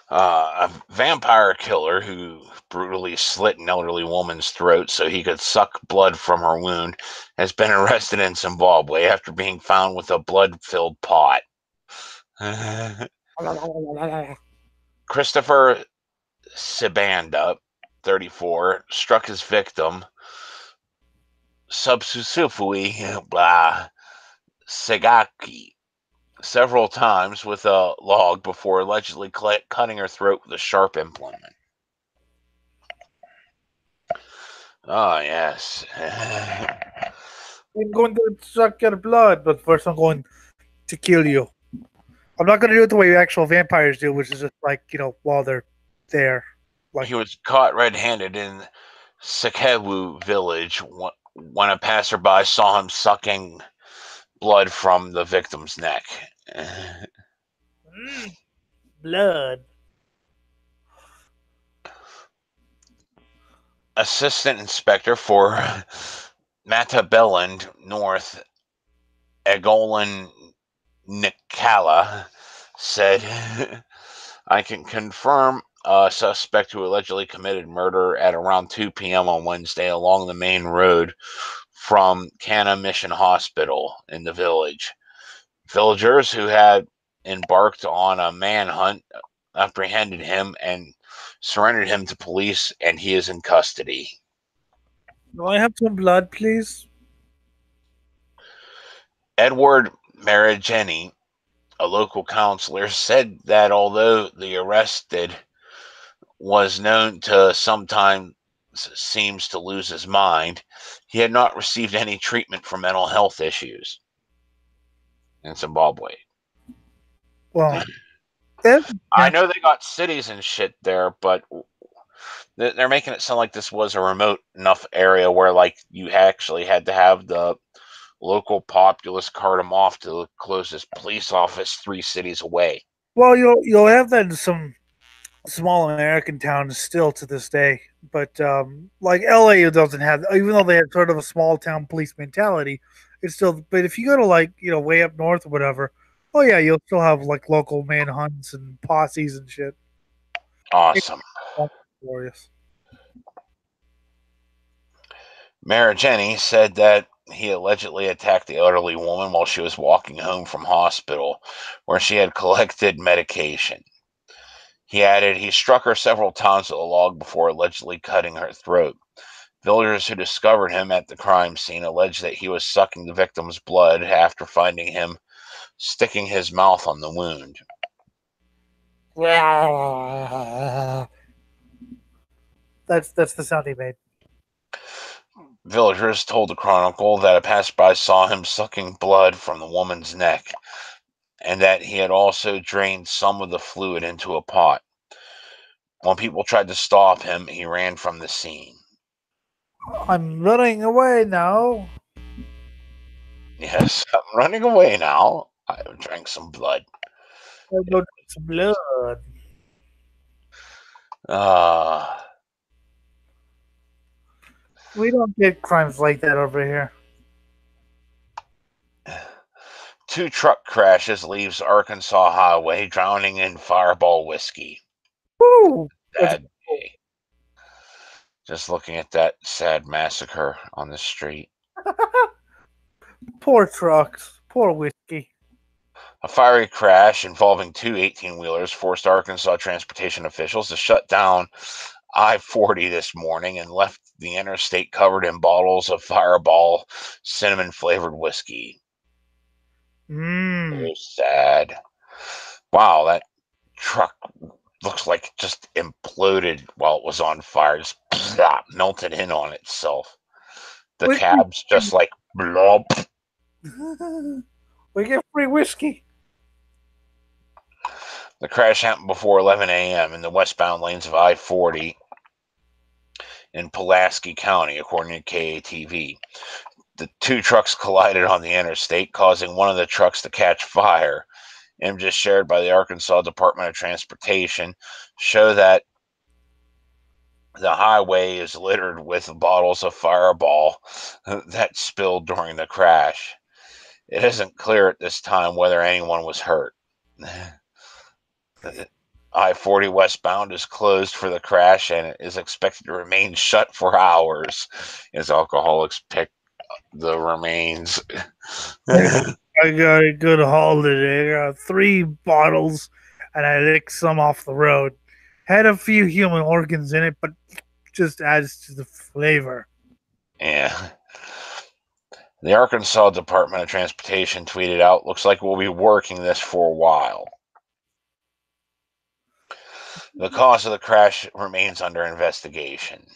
A vampire killer who brutally slit an elderly woman's throat so he could suck blood from her wound has been arrested in Zimbabwe after being found with a blood-filled pot. Christopher Sibanda, 34, struck his victim, Subsusufui Segaki, several times with a log before allegedly cutting her throat with a sharp implement. Oh, yes. I'm going to suck your blood, but first I'm going to kill you. I'm not going to do it the way actual vampires do, which is just like, while they're there. Like, He was caught red-handed in Sekewu village when a passerby saw him sucking blood from the victim's neck. blood. Assistant Inspector for Matabeleland North, Egolan Nikala, said, I can confirm a suspect who allegedly committed murder at around 2 p.m. on Wednesday along the main road from Cana Mission Hospital in the village. Villagers who had embarked on a manhunt apprehended him and surrendered him to police, and he is in custody. Do I have some blood, please? Edward Marigeni, a local counselor, said that although the arrested was known to sometimes seems to lose his mind, he had not received any treatment for mental health issues in Zimbabwe. Well, I know they got cities and shit there, but they're making it sound like this was a remote enough area where, like, you actually had to have the local populace cart them off to the closest police office 3 cities away. well, you'll have that in some small American towns still to this day, but like LA doesn't have, even though they have sort of a small town police mentality, it's still. But if you go to like way up north or whatever, oh yeah, you'll still have like local manhunts and posses and shit. Awesome. It's glorious. Marigeni said that he allegedly attacked the elderly woman while she was walking home from hospital, where she had collected medication. He added he struck her several times with a log before allegedly cutting her throat. Villagers who discovered him at the crime scene alleged that he was sucking the victim's blood after finding him sticking his mouth on the wound. That's the sound he made. Villagers told the Chronicle that a passerby saw him sucking blood from the woman's neck and that he had also drained some of the fluid into a pot. When people tried to stop him, he ran from the scene. I'm running away now. Yes, I'm running away now. I drank some blood. I don't need some blood. We don't get crimes like that over here. 2 truck crashes leaves Arkansas highway drowning in Fireball whiskey. Woo! Sad day. Just looking at that sad massacre on the street. Poor trucks. Poor whiskey. A fiery crash involving 2 18-wheelers forced Arkansas transportation officials to shut down I-40 this morning and left the interstate covered in bottles of Fireball cinnamon-flavored whiskey. So sad. Wow, that truck looks like it just imploded while it was on fire. Just melted in on itself. The cab's just like blob. We get free whiskey. The crash happened before 11 a.m. in the westbound lanes of I-40 in Pulaski County, according to KATV. The 2 trucks collided on the interstate, causing one of the trucks to catch fire. Images shared by the Arkansas Department of Transportation show that the highway is littered with bottles of Fireball that spilled during the crash. It isn't clear at this time whether anyone was hurt. I-40 westbound is closed for the crash and it is expected to remain shut for hours as alcoholics pick the remains. I got a good haul today. I got 3 bottles and I licked some off the road. Had a few human organs in it, but just adds to the flavor. Yeah. The Arkansas Department of Transportation tweeted out, "Looks like we'll be working this for a while." The cause of the crash remains under investigation.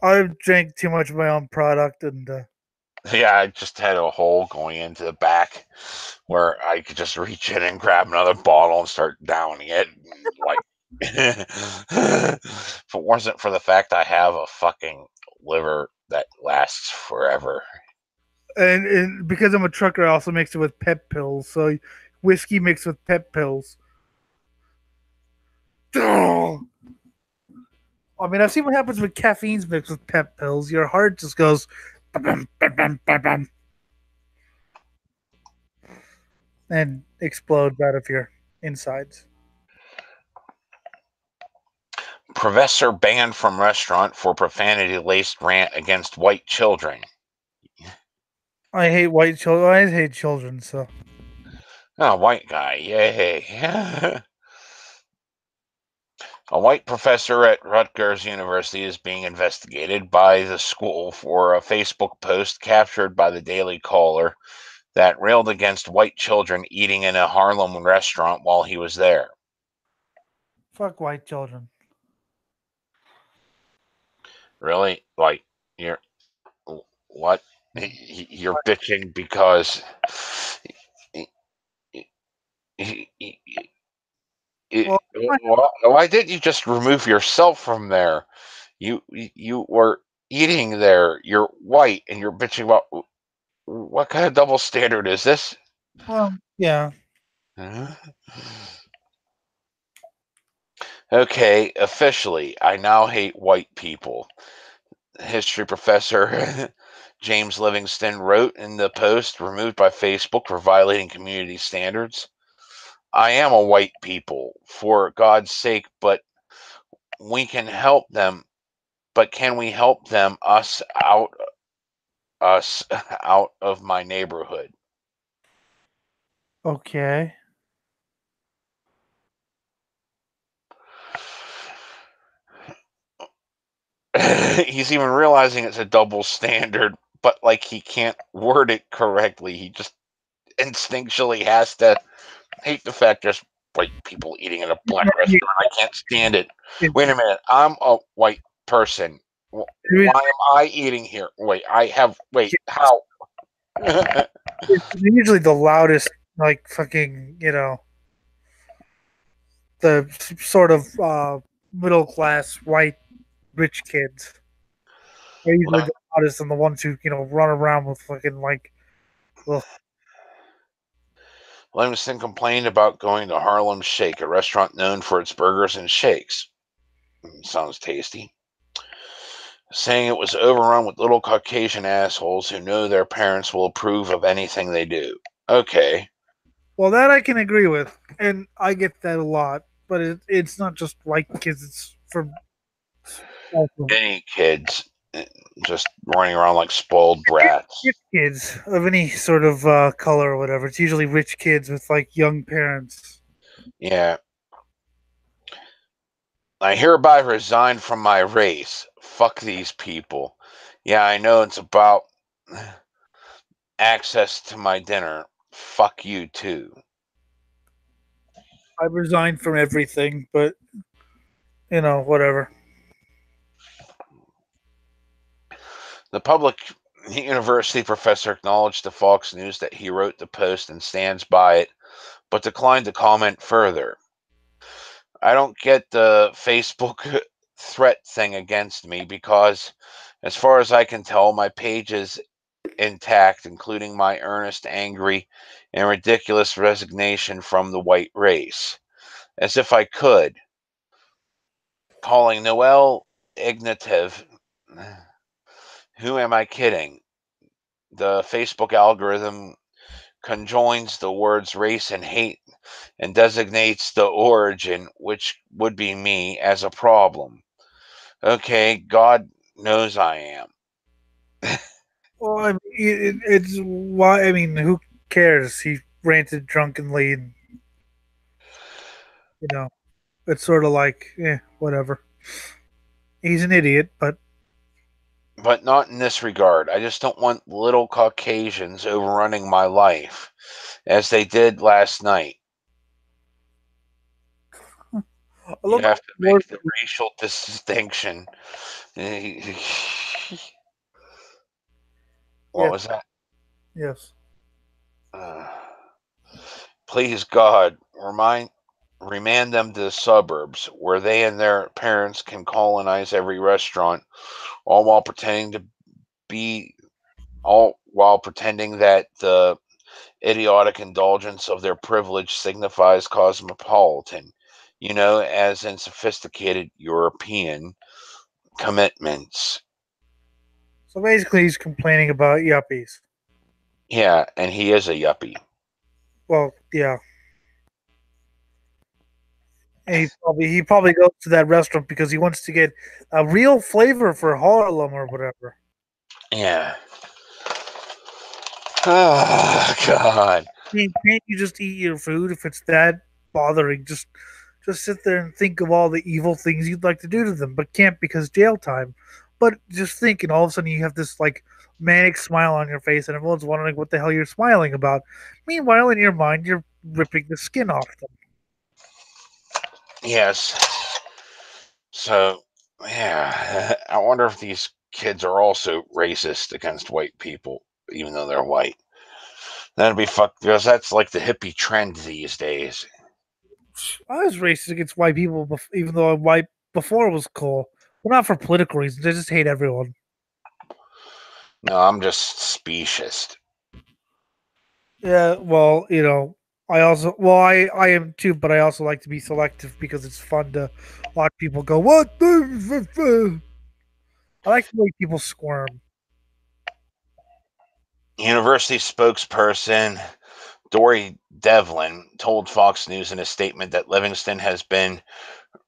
I drank too much of my own product, and yeah, I just had a hole going into the back where I could just reach in and grab another bottle and start downing it. Like, if it wasn't for the fact I have a fucking liver that lasts forever. And because I'm a trucker, I also mix it with pep pills. So whiskey mixed with pep pills. I mean, I've seen what happens when caffeine's mixed with pep pills. Your heart just goes and explodes out of your insides. Professor banned from restaurant for profanity-laced rant against white children. I hate white children. I hate children, so. Oh, white guy, yay. A white professor at Rutgers University is being investigated by the school for a Facebook post captured by the Daily Caller that railed against white children eating in a Harlem restaurant while he was there. Fuck white children. Really? Like, you're... What? You're bitching because... Why didn't you just remove yourself from there? You were eating there. You're white, and you're bitching about what kind of double standard is this? Well, yeah. Okay, officially, I now hate white people. History professor James Livingston wrote in the post removed by Facebook for violating community standards. I am a white people, for God's sake, but we can help them. But can we help them us out of my neighborhood? Okay. He's even realizing it's a double standard, but like he can't word it correctly. He just instinctually has to hate the fact there's white people eating in a black restaurant. I can't stand it. Wait a minute. I'm a white person. Why am I eating here? How? It's usually the loudest, like fucking, the sort of middle class white rich kids. They're usually the loudest and the ones who, run around with fucking like. Ugh. Livingston complained about going to Harlem Shake, a restaurant known for its burgers and shakes. Sounds tasty. Saying it was overrun with little Caucasian assholes who know their parents will approve of anything they do. Okay. Well, that I can agree with, and I get that a lot. But it's not just white kids; it's for also Any kids just running around like spoiled brats. rich kids of any sort of color or whatever. It's usually rich kids with like young parents. Yeah. I hereby resign from my race. Fuck these people. Yeah, I know it's about access to my dinner. Fuck you too. I resigned from everything, but whatever. The public university professor acknowledged to Fox News that he wrote the post and stands by it, but declined to comment further. I don't get the Facebook threat thing against me because, as far as I can tell, my page is intact, including my earnest, angry, and ridiculous resignation from the white race. As if I could. Calling Noel Ignativ. Who am I kidding? The Facebook algorithm conjoins the words race and hate and designates the origin, which would be me, as a problem. Okay, God knows I am. Well, I mean, it's why. I mean, who cares? He ranted drunkenly, and you know, it's sort of like, whatever. He's an idiot, but But not in this regard. I just don't want little Caucasians overrunning my life, as they did last night. I You love have to more. make the racial distinction. What Yes, was that? yes. Uh, Please God, remand them to the suburbs where they and their parents can colonize every restaurant, all while pretending to be all while pretending that the idiotic indulgence of their privilege signifies cosmopolitan, as in sophisticated European commitments. So basically, he's complaining about yuppies. Yeah, and he is a yuppie. Well, yeah. And he probably goes to that restaurant because he wants to get a real flavor for Harlem or whatever. Yeah. Oh, God. Can't you just eat your food if it's that bothering? Just sit there and think of all the evil things you'd like to do to them, but can't because jail time. But just think, and all of a sudden you have this like manic smile on your face, and everyone's wondering what the hell you're smiling about. Meanwhile, in your mind, you're ripping the skin off them. Yes. So, yeah, I wonder if these kids are also racist against white people, even though they're white. That'd be fucked because that's like the hippie trend these days. I was racist against white people, even though white before was cool. Well, not for political reasons. I just hate everyone. No, I'm just specious. Yeah, well, I am too, but I also like to be selective because it's fun to watch people go, what the? I like the way people squirm. University spokesperson Dory Devlin told Fox News in a statement that Livingston has been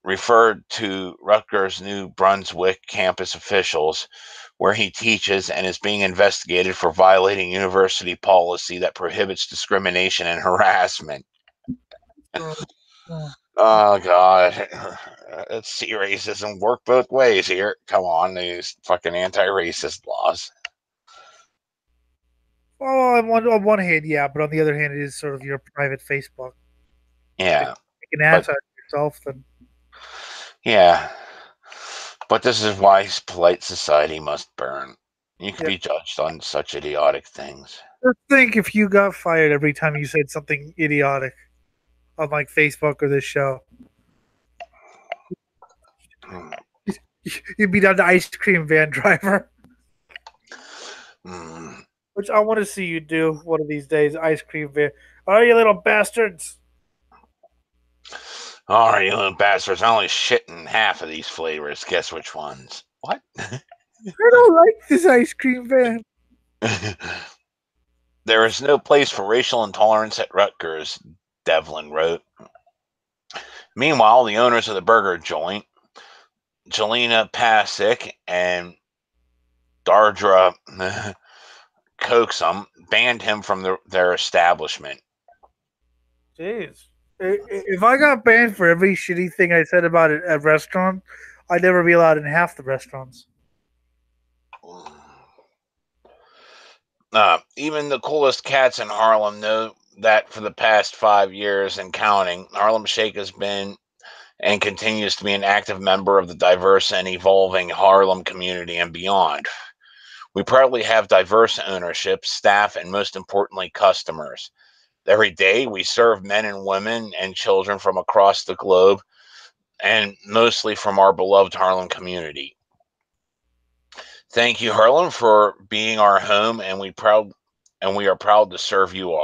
referred to Rutgers New Brunswick campus officials, where he teaches, and is being investigated for violating university policy that prohibits discrimination and harassment. So, uh, Oh God, let's see racism work both ways here. Come on, these fucking anti-racist laws. well, on one hand, yeah, but on the other hand, it is sort of your private Facebook. If Yeah, you make an but ass out of yourself, then yeah, but this is why polite society must burn. You can yeah. be judged on such idiotic things. Just think if you got fired every time you said something idiotic on like Facebook or this show, Hmm. you'd be down to ice cream van driver. Hmm. Which I want to see you do one of these days, ice cream van. Oh, you little bastards! All right, you little bastards. I only shit in half of these flavors. Guess which ones? What? I don't like this ice cream van. There is no place for racial intolerance at Rutgers, Devlin wrote. Meanwhile, the owners of the burger joint, Jelena Pasic and Dardra Coaxum, banned him from their establishment. Jeez. If I got banned for every shitty thing I said about it at restaurant, I'd never be allowed in half the restaurants. Even the coolest cats in Harlem know that for the past 5 years and counting, Harlem Shake has been and continues to be an active member of the diverse and evolving Harlem community and beyond. We proudly have diverse ownership, staff, and most importantly, customers. Every day, we serve men and women and children from across the globe, and mostly from our beloved Harlem community. Thank you, Harlem, for being our home, and we are proud to serve you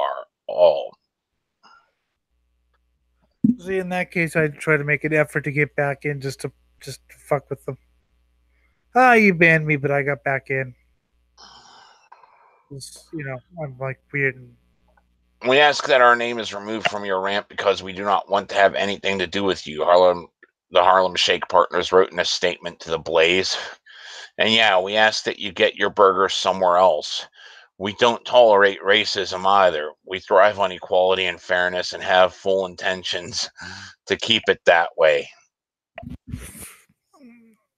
all. See, in that case, I'd try to make an effort to get back in just to fuck with them. You banned me, but I got back in. I'm like weird. We ask that our name is removed from your rant because we do not want to have anything to do with you. The Harlem Shake partners wrote in a statement to the Blaze. And yeah, we ask that you get your burger somewhere else. We don't tolerate racism either. We thrive on equality and fairness and have full intentions to keep it that way.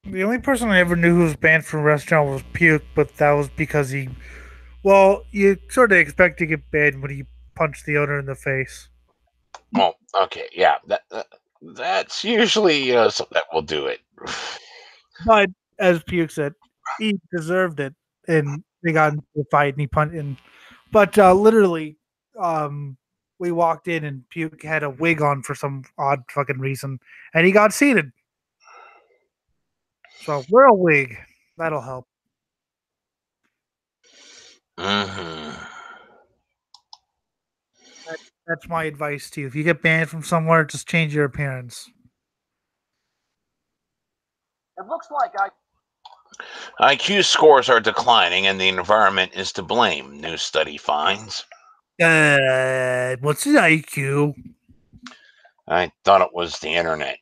The only person I ever knew who was banned from a restaurant was Puke, but that was because you sort of expect to get banned when he punched the owner in the face. Oh, okay, yeah, that's usually something that will do it. But as Puke said, he deserved it, and they got into a fight, and he punched. But literally, we walked in, and Puke had a wig on for some odd fucking reason, and he got seated. So wear a wig. That'll help. Mm-hmm. That's my advice to you. If you get banned from somewhere, just change your appearance. It looks like IQ scores are declining and the environment is to blame, new study finds. What's the IQ? I thought it was the internet,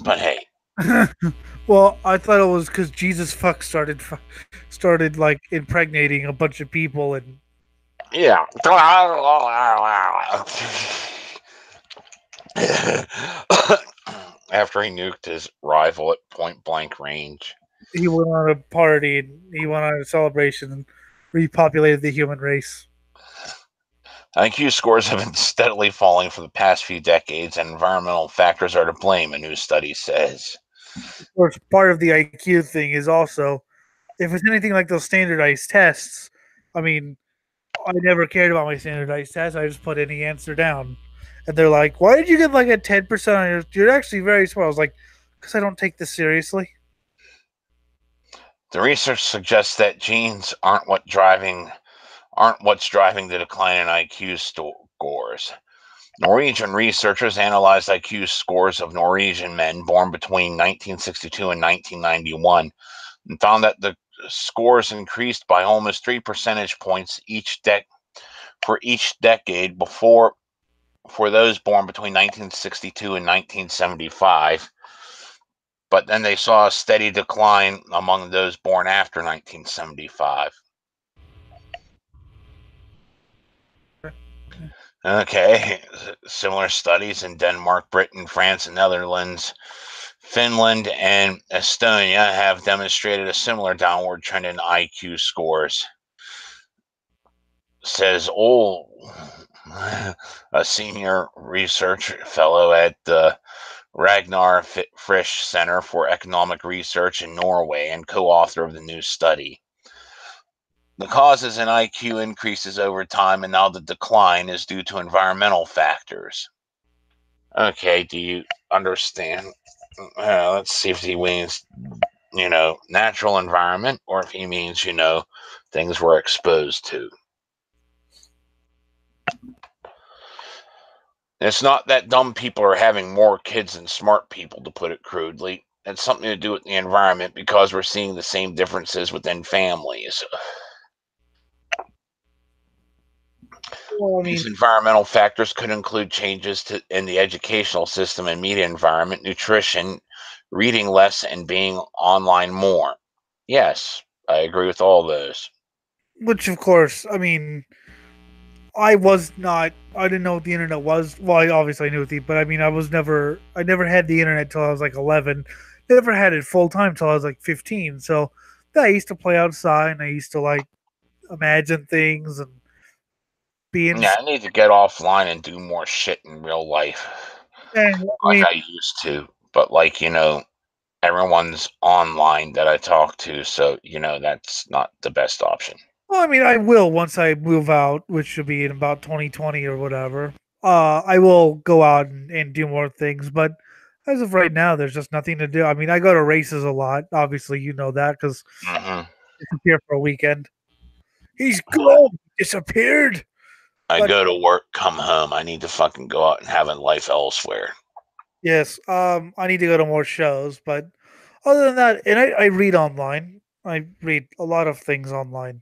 but hey. Well, I thought it was because Jesus fuck started like impregnating a bunch of people and yeah. After he nuked his rival at point blank range. He went on a party and he went on a celebration and repopulated the human race. IQ scores have been steadily falling for the past few decades, and environmental factors are to blame, a new study says. Of course, part of the IQ thing is also, if it's anything like those standardized tests, I mean, I never cared about my standardized tests. I just put any answer down. And they're like, why did you get like a 10% on yours? You're actually very smart. I was like, because I don't take this seriously. The research suggests that genes aren't what's driving the decline in IQ scores. Norwegian researchers analyzed IQ scores of Norwegian men born between 1962 and 1991 and found that the scores increased by almost 3 percentage points for each decade for those born between 1962 and 1975. But then they saw a steady decline among those born after 1975. Okay, similar studies in Denmark, Britain, France, and Netherlands, Finland, and Estonia have demonstrated a similar downward trend in IQ scores. Says a senior research fellow at the Ragnar Frisch Center for Economic Research in Norway and co-author of the new study. The causes in IQ increases over time, and now the decline is due to environmental factors. Okay, do you understand? Let's see if he means, natural environment, or if he means, things we're exposed to. It's not that dumb people are having more kids than smart people, to put it crudely. It's something to do with the environment because we're seeing the same differences within families. Well, I mean, These environmental factors could include changes in the educational system and media environment, nutrition, reading less, and being online more. Yes, I agree with all those. which of course, I mean, I was not. I didn't know what the internet was. Well, I obviously knew it, but I mean, I never had the internet till I was like 11. Never had it full time till I was like 15. So I used to play outside, and I used to like imagine things and be in. Yeah, I need to get offline and do more shit in real life And, I like mean, I used to. But, like, everyone's online that I talk to, so, that's not the best option. well, I mean, I will once I move out, which should be in about 2020 or whatever. I will go out and do more things, but as of right now, there's just nothing to do. I mean, I go to races a lot. Obviously, you know that because Hmm. I'm here for a weekend. He's gone, disappeared. I But go to work, come home. I need to fucking go out and have a life elsewhere. yes, I need to go to more shows. But other than that, and I read online. I read a lot of things online.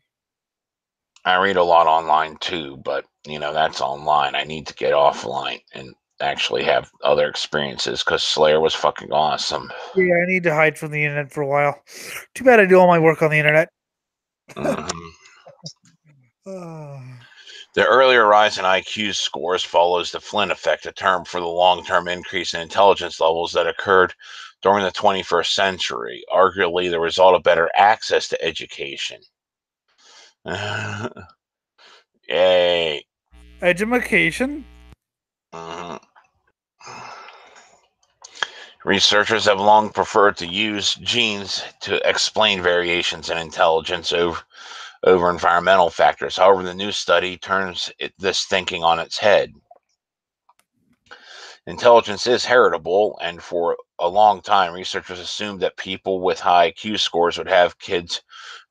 I read a lot online too, but that's online. I need to get offline and actually have other experiences because Slayer was fucking awesome. Yeah, I need to hide from the internet for a while. Too bad I do all my work on the internet. Hmm. Ah. The earlier rise in IQ scores follows the Flynn effect, a term for the long-term increase in intelligence levels that occurred during the 21st century, arguably the result of better access to education. Yay. Education? Mhm. Researchers have long preferred to use genes to explain variations in intelligence over environmental factors. However, the new study turns this thinking on its head. Intelligence is heritable, and for a long time, researchers assumed that people with high IQ scores would have kids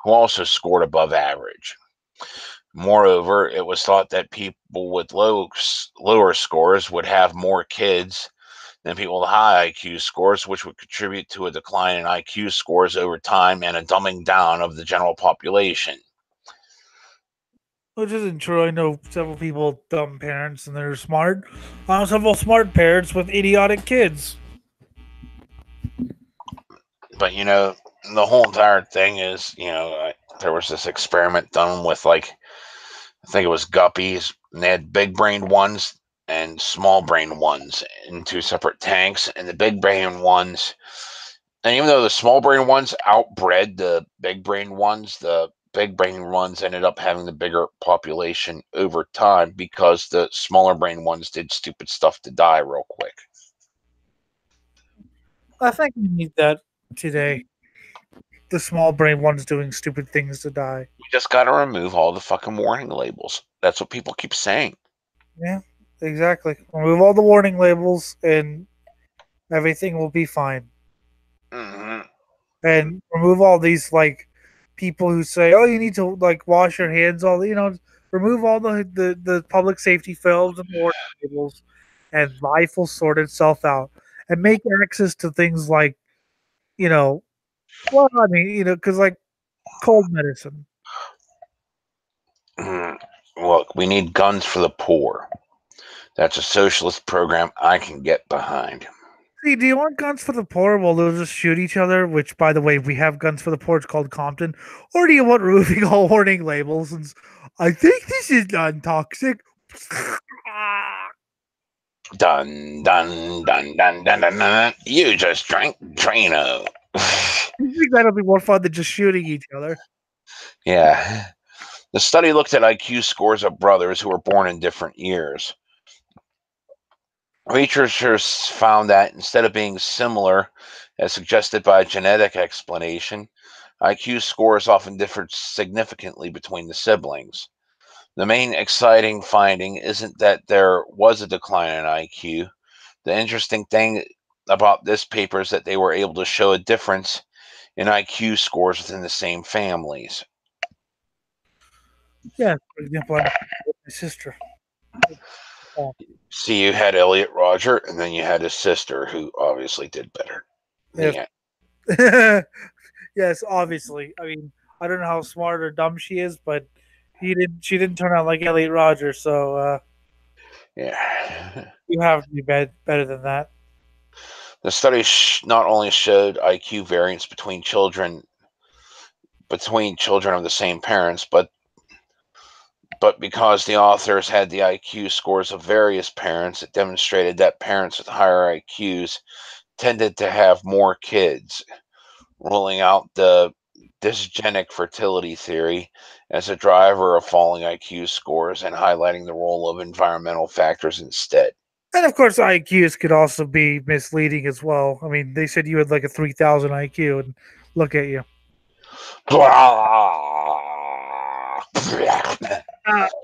who also scored above average. Moreover, it was thought that people with lower scores would have more kids than people with high IQ scores, which would contribute to a decline in IQ scores over time and a dumbing down of the general population. Which isn't true. I know several people with dumb parents and they're smart. I know several smart parents with idiotic kids. But the whole entire thing is, there was this experiment done with, like, I think it was guppies, and they had big brained ones and small brain ones in two separate tanks, and the big brain ones, and even though the small brain ones outbred the big brain ones, the big brain ones ended up having the bigger population over time because the smaller brain ones did stupid stuff to die real quick. I think we need that today. The small brain ones doing stupid things to die. We just got to remove all the fucking warning labels. That's what people keep saying. Yeah, exactly. Remove all the warning labels and everything will be fine. Hmm. And remove all these like people who say, "Oh, you need to like wash your hands." Remove all the public safety films and warning labels, and life will sort itself out. And make access to things like you know, well, I mean, because like cold medicine. Look, we need guns for the poor. That's a socialist program I can get behind. See, do you want guns for the poor? Well, they'll just shoot each other. Which, by the way, we have guns for the poor. It's called Compton. Or do you want removing all warning labels? And I think this is non-toxic. Dun dun dun dun dun dun dun. You just drank Drano. I think that'll be more fun than just shooting each other. Yeah. The study looked at IQ scores of brothers who were born in different years. Researchers found that instead of being similar, as suggested by a genetic explanation, IQ scores often differed significantly between the siblings. The main exciting finding isn't that there was a decline in IQ. The interesting thing about this paper is that they were able to show a difference in IQ scores within the same families. Yeah, for example, I'm my sister. Oh, See, you had Elliot Roger, and then you had his sister, who obviously did better. yes. Yeah. Yes, obviously. I mean, I don't know how smart or dumb she is, but She didn't turn out like Elliot Rogers, so Yeah. you have to be better than that. The study not only showed IQ variance between children of the same parents, but because the authors had the IQ scores of various parents, it demonstrated that parents with higher IQs tended to have more kids, ruling out the dysgenic fertility theory as a driver of falling IQ scores and highlighting the role of environmental factors instead. And of course, IQs could also be misleading as well. I mean, they said you had like a 3,000 IQ, and look at you.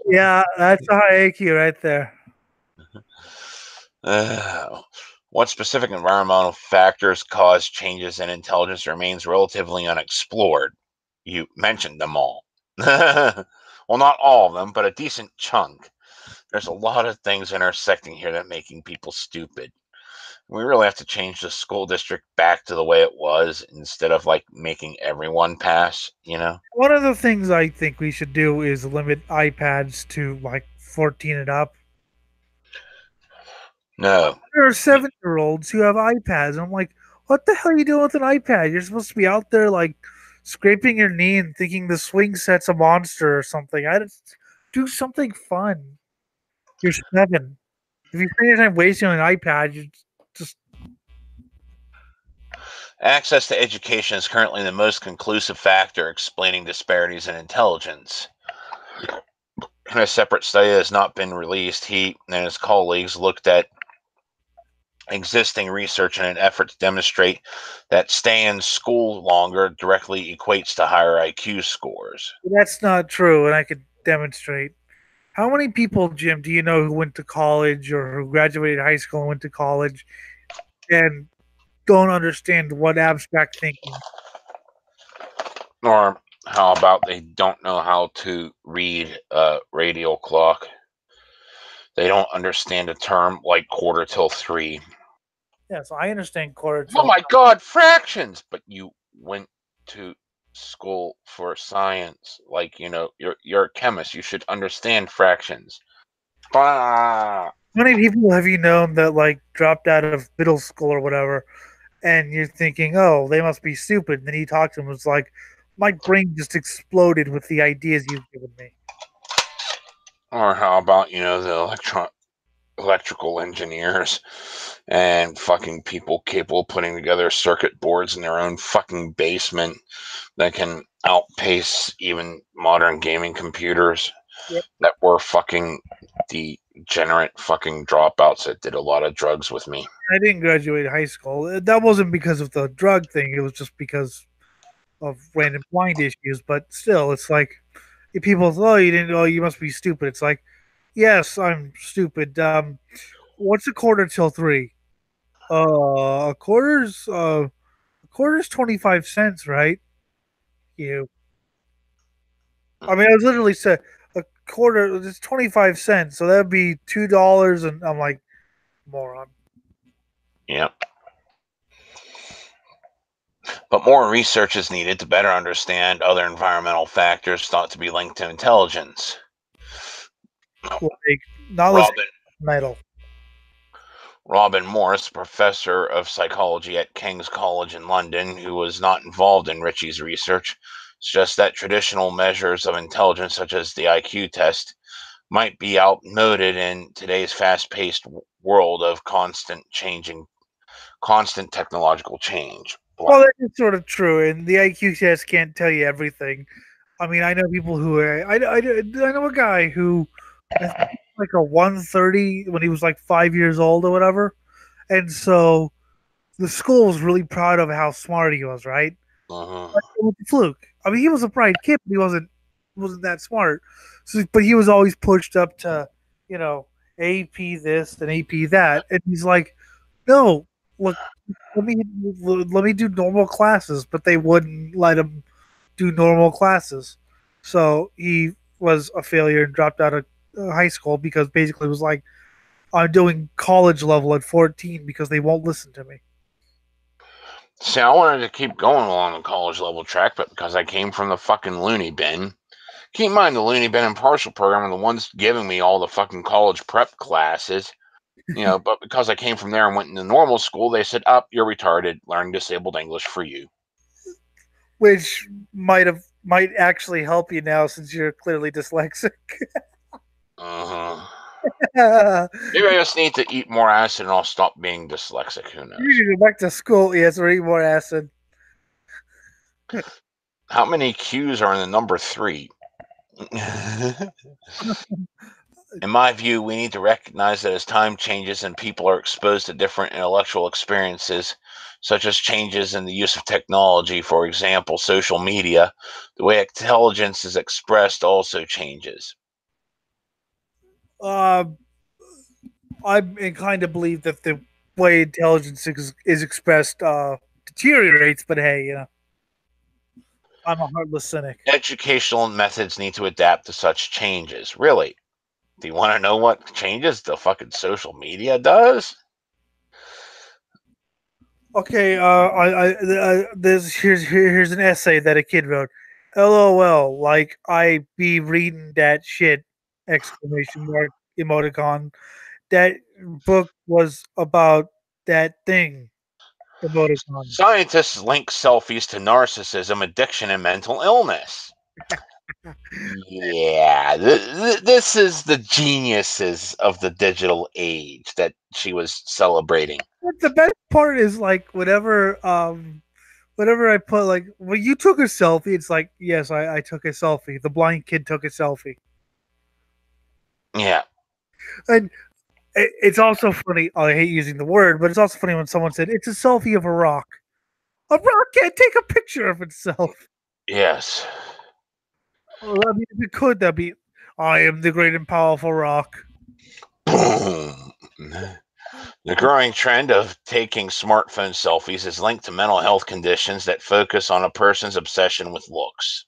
Yeah, that's a high IQ right there. What specific environmental factors cause changes in intelligence remains relatively unexplored. You mentioned them all. Well, not all of them, but a decent chunk. There's a lot of things intersecting here that making people stupid. We really have to change the school district back to the way it was instead of like making everyone pass, you know? One of the things I think we should do is limit iPads to like 14 and up. No. There are 7-year-olds who have iPads. And I'm like, what the hell are you doing with an iPad? You're supposed to be out there like scraping your knee and thinking the swing set's a monster or something. I just do something fun. You're 7. If you spend your time wasting on an iPad, you just Access to education is currently the most conclusive factor explaining disparities in intelligence. In a separate study that has not been released, he and his colleagues looked at existing research in an effort to demonstrate that staying in school longer directly equates to higher IQ scores. that's not true, and I could demonstrate. How many people, Jim, do you know who went to college or who graduated high school and went to college and don't understand what abstract thinking? Or how about they don't know how to read a radial clock? They don't understand a term like quarter till 3. Yeah, so I understand quarter Oh till. my God, fractions! But you went to school for science, like you're a chemist. You should understand fractions. Ah. How many people have you known that like dropped out of middle school or whatever, and you're thinking, oh, they must be stupid. And then you talk to them, it's like, my brain just exploded with the ideas you've given me. Or how about the electrical engineers and fucking people capable of putting together circuit boards in their own fucking basement that can outpace even modern gaming computers Yep. that were fucking degenerate fucking dropouts that did a lot of drugs with me. I didn't graduate high school. That wasn't because of the drug thing. It was just because of random blind issues. But still, it's like if people, oh, you didn't, oh, you must be stupid. It's like, yes, I'm stupid. What's a quarter till 3? A quarter's 25 cents, right? You. I mean, I was literally said a quarter. It's 25 cents, so that'd be $2. And I'm like, moron. Yep. But more research is needed to better understand other environmental factors thought to be linked to intelligence. Like, knowledge metal. Robin Morris, professor of psychology at King's College in London, who was not involved in Ritchie's research, suggests that traditional measures of intelligence, such as the IQ test, might be outmoded in today's fast-paced world of constant technological change. Well, that is sort of true, and the IQ test can't tell you everything. I mean, I know people who I know a guy who I think like a 130 when he was like 5 years old or whatever, and so the school was really proud of how smart he was, right? But it was a fluke. I mean, he was a bright kid, but he wasn't that smart. So, but he was always pushed up to, you know, AP this and AP that, and he's like, no, look, let me do normal classes, but they wouldn't let him do normal classes. So he was a failure and dropped out of high school because basically it was like, I'm doing college level at 14 because they won't listen to me. See, I wanted to keep going along the college level track, but because I came from the fucking loony bin, Keep in mind the Looney Bin Impartial program are the ones giving me all the fucking college prep classes. But because I came from there and went into normal school, they said, "Up, you're retarded. Learning disabled English for you." Which might actually help you now since you're clearly dyslexic. Uh-huh. You Maybe I just need to eat more acid and I'll stop being dyslexic. Who knows? need to go back to school. Yes, or eat more acid. How many Q's are in the number 3? In my view, we need to recognize that as time changes and people are exposed to different intellectual experiences, such as changes in the use of technology, for example, social media, the way intelligence is expressed also changes. I'm inclined to believe that the way intelligence is expressed deteriorates, but hey, I'm a heartless cynic. Educational methods need to adapt to such changes. Really? Do you want to know what changes the fucking social media does? Okay, here's an essay that a kid wrote. LOL, like I be reading that shit! Exclamation mark emoticon. That book was about that thing. Emoticon. Scientists link selfies to narcissism, addiction, and mental illness. Yeah, this is the geniuses of the digital age that she was celebrating. But the best part is like whenever I put like well you took a selfie, it's like yes I took a selfie. The blind kid took a selfie, Yeah, and it's also funny. I hate using the word, but it's also funny when someone said it's a selfie of a rock. A rock can't take a picture of itself. yes. Well, I mean, if it could, that'd be I am the great and powerful rock. Boom. The growing trend of taking smartphone selfies is linked to mental health conditions that focus on a person's obsession with looks.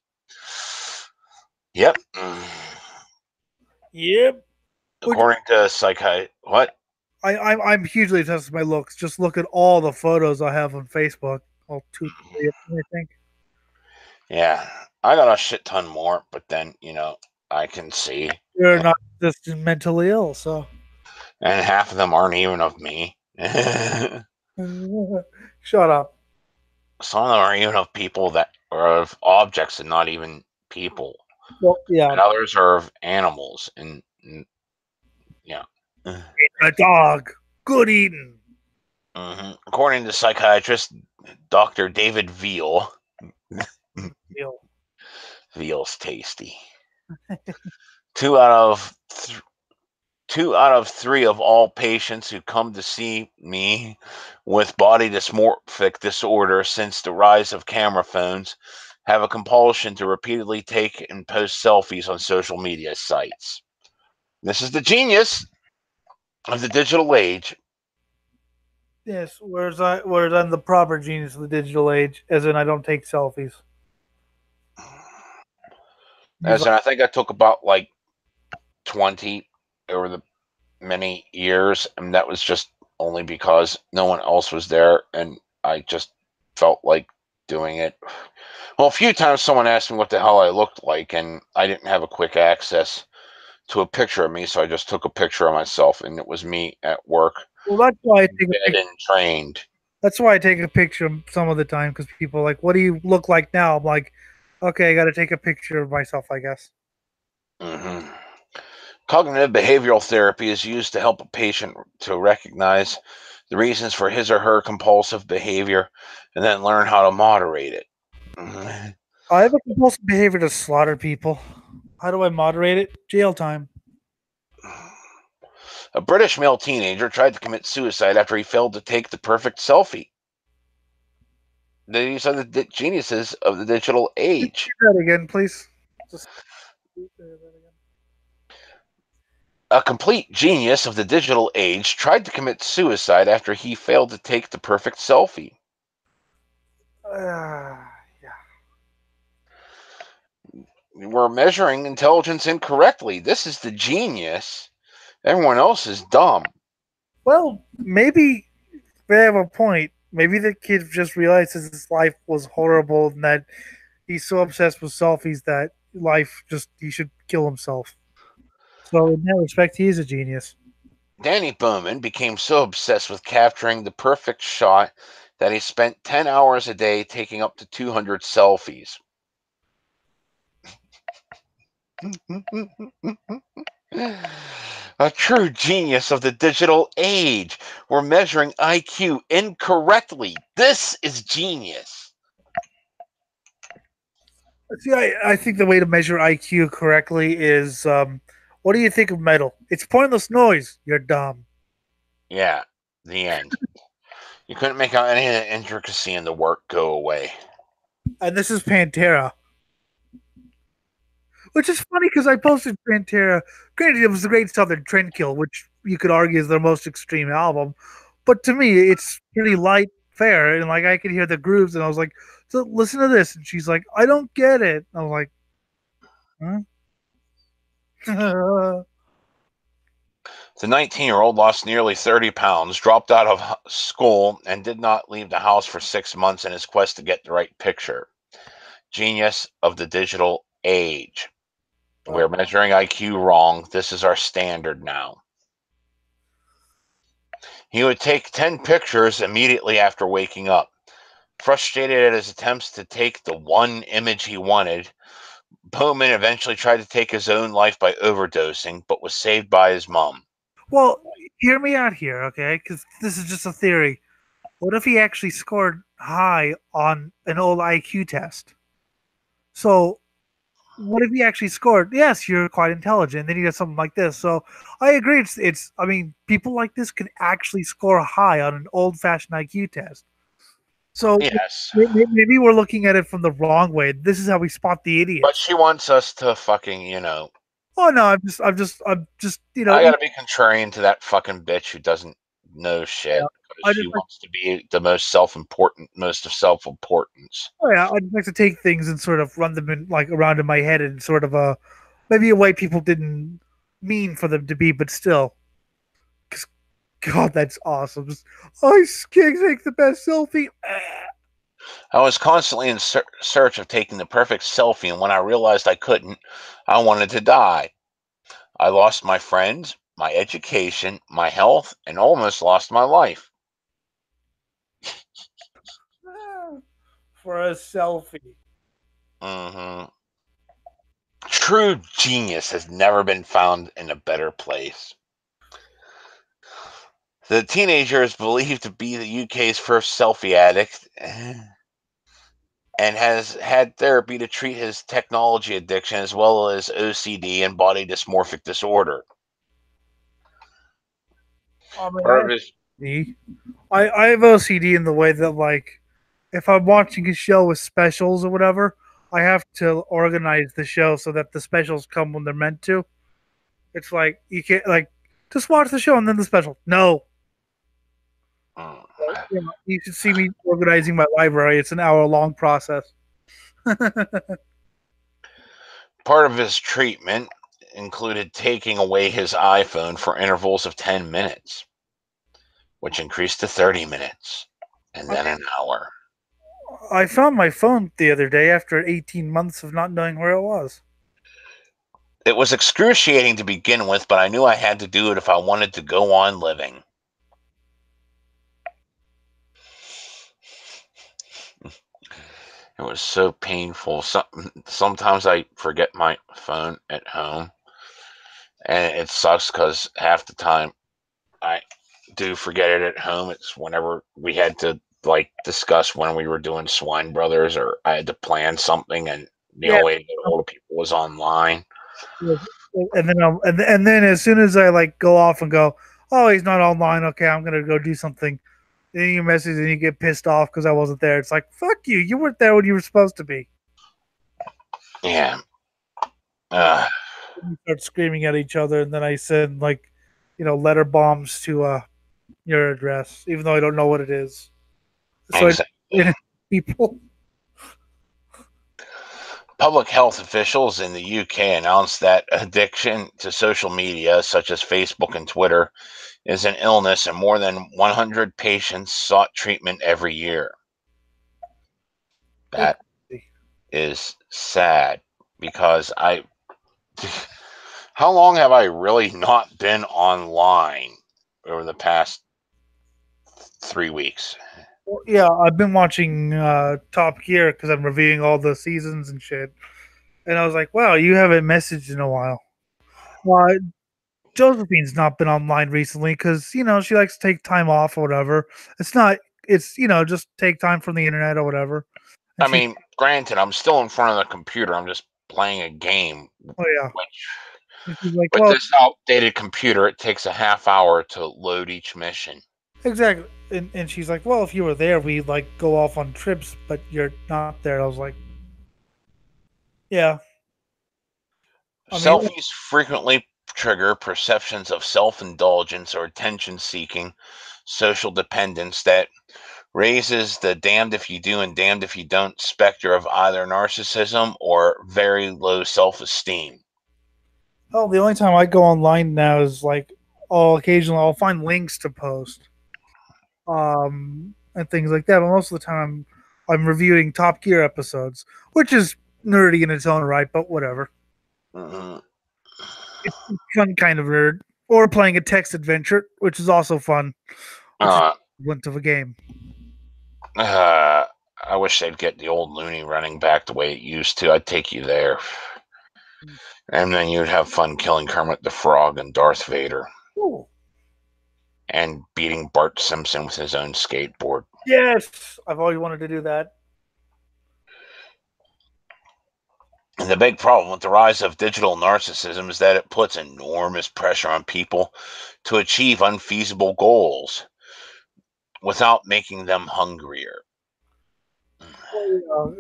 Yep. Yep. According to what? I'm hugely obsessed with my looks. Just look at all the photos I have on Facebook. All 2, 3 of them, I think. Yeah, I got a shit ton more, but then I can see, You're not just mentally ill, so and half of them aren't even of me. shut up. Some of them are even of people that are of objects and not even people, Well, yeah, and others are of animals, and yeah. a dog. Good eating. According to psychiatrist Dr. David Veal, Ew. veal's tasty. Two out of 2 out of 3 of all patients who come to see me with body dysmorphic disorder since the rise of camera phones have a compulsion to repeatedly take and post selfies on social media sites. This is the genius of the digital age. Yes, whereas I'm the proper genius of the digital age, as in I don't take selfies. As in, I think I took about like 20 over the many years, and that was just only because no one else was there, and I just felt like doing it. Well, a few times someone asked me what the hell I looked like, and I didn't have a quick access to a picture of me, so I just took a picture of myself, and it was me at work, Well, that's why I take a fed picture. and trained. That's why I take a picture some of the time because people are like, "What do you look like now?" I'm like, "Okay, I got to take a picture of myself, I guess." hmm Cognitive behavioral therapy is used to help a patient to recognize the reasons for his or her compulsive behavior and then learn how to moderate it. Mhm. I have a compulsive behavior to slaughter people. How do I moderate it? Jail time. A British male teenager tried to commit suicide after he failed to take the perfect selfie. These are the geniuses of the digital age. Do that again, please. Just say that again. A complete genius of the digital age tried to commit suicide after he failed to take the perfect selfie. Yeah. We're measuring intelligence incorrectly. This is the genius. Everyone else is dumb. Well, maybe they have a point. Maybe the kid just realizes his life was horrible and that he's so obsessed with selfies that life, just he should kill himself. So in that respect, he is a genius. Danny Bowman became so obsessed with capturing the perfect shot that he spent 10 hours a day taking up to 200 selfies. A true genius of the digital age. We're measuring IQ incorrectly. This is genius. See, I think the way to measure IQ correctly is what do you think of metal? It's pointless noise. You're dumb. Yeah, the end. You couldn't make out any of the intricacy in the work go away. And this is Pantera. Which is funny because I posted Pantera. Granted, it was the Great Southern Trendkill, which you could argue is their most extreme album. But to me, it's pretty light fare. And like I could hear the grooves, and I was like, so listen to this. And she's like, I don't get it. I was like, huh? The 19-year-old lost nearly 30 pounds, dropped out of school, and did not leave the house for 6 months in his quest to get the right picture. Genius of the digital age. We're measuring IQ wrong. This is our standard now. He would take 10 pictures immediately after waking up. Frustrated at his attempts to take the one image he wanted, Bowman eventually tried to take his own life by overdosing, but was saved by his mom. Well, hear me out here, okay? Because this is just a theory. What if he actually scored high on an old IQ test? So, what if he actually scored? Yes, you're quite intelligent. Then he does something like this. So, I agree. It's. I mean, people like this can actually score high on an old-fashioned IQ test. So Yes. maybe we're looking at it from the wrong way. This is how we spot the idiots. But she wants us to fucking, Oh no, I'm just, I gotta be contrarian to that fucking bitch who doesn't know shit. I She just like, wants to be the most self-important, most of self-importance. oh yeah, I just like to take things and sort of run them in like around in my head in sort of a maybe a way people didn't mean for them to be, but still. 'Cause, God, that's awesome. Just, I can't take the best selfie. I was constantly in search of taking the perfect selfie, and when I realized I couldn't, I wanted to die. I lost my friends, my education, my health, and almost lost my life. For a selfie. Hmm. True genius has never been found in a better place. The teenager is believed to be the UK's first selfie addict and has had therapy to treat his technology addiction as well as OCD and body dysmorphic disorder. I mean, Part of his I have OCD in the way that like if I'm watching a show with specials or whatever, I have to organize the show so that the specials come when they're meant to. It's like you can't like just watch the show and then the special. No, you should see me organizing my library. It's an hour-long process. part of his treatment included taking away his iPhone for intervals of 10 minutes, which increased to 30 minutes and then an hour. I found my phone the other day after 18 months of not knowing where it was. It was excruciating to begin with, but I knew I had to do it if I wanted to go on living. It was so painful. Sometimes I forget my phone at home, and it sucks because half the time I do forget it at home. It's whenever we had to like discuss when we were doing Swine Brothers, or I had to plan something, and the Yeah. only way to get hold of people was online. And then as soon as I like go off and go, oh, he's not online. Okay, I'm gonna go do something. Then you message and you get pissed off because I wasn't there. It's like fuck you. You weren't there when you were supposed to be. Yeah. We start screaming at each other, and then I send like, letter bombs to your address, even though I don't know what it is. So Exactly. people. Public health officials in the UK announced that addiction to social media, such as Facebook and Twitter, is an illness, and more than 100 patients sought treatment every year. That is sad. because how long have I really not been online over the past 3 weeks? Well, yeah, I've been watching Top Gear because I'm reviewing all the seasons and shit. And I was like, wow, you haven't messaged in a while. Well, Josephine's not been online recently because, she likes to take time off or whatever. It's, just take time from the internet or whatever. And I mean, granted, I'm still in front of the computer. I'm just playing a game. oh, yeah. Which, And she's like, with well, this outdated computer, it takes a half hour to load each mission. exactly. And she's like, well, if you were there, we'd like go off on trips, but you're not there. I was like, yeah. I mean, Selfies frequently trigger perceptions of self indulgence or attention seeking social dependence that raises the damned if you do and damned if you don't specter of either narcissism or very low self esteem. oh, the only time I go online now is like, occasionally I'll find links to post, and things like that. But most of the time, I'm reviewing Top Gear episodes, which is nerdy in its own right, but whatever. Mm-hmm. It's fun kind of nerd. Or playing a text adventure, which is also fun, which is equivalent of a game. I wish they'd get the old Looney running back the way it used to. I'd take you there. And then you'd have fun killing Kermit the Frog and Darth Vader. Ooh. And beating Bart Simpson with his own skateboard. Yes! I've always wanted to do that. And the big problem with the rise of digital narcissism is that it puts enormous pressure on people to achieve unfeasible goals without making them hungrier.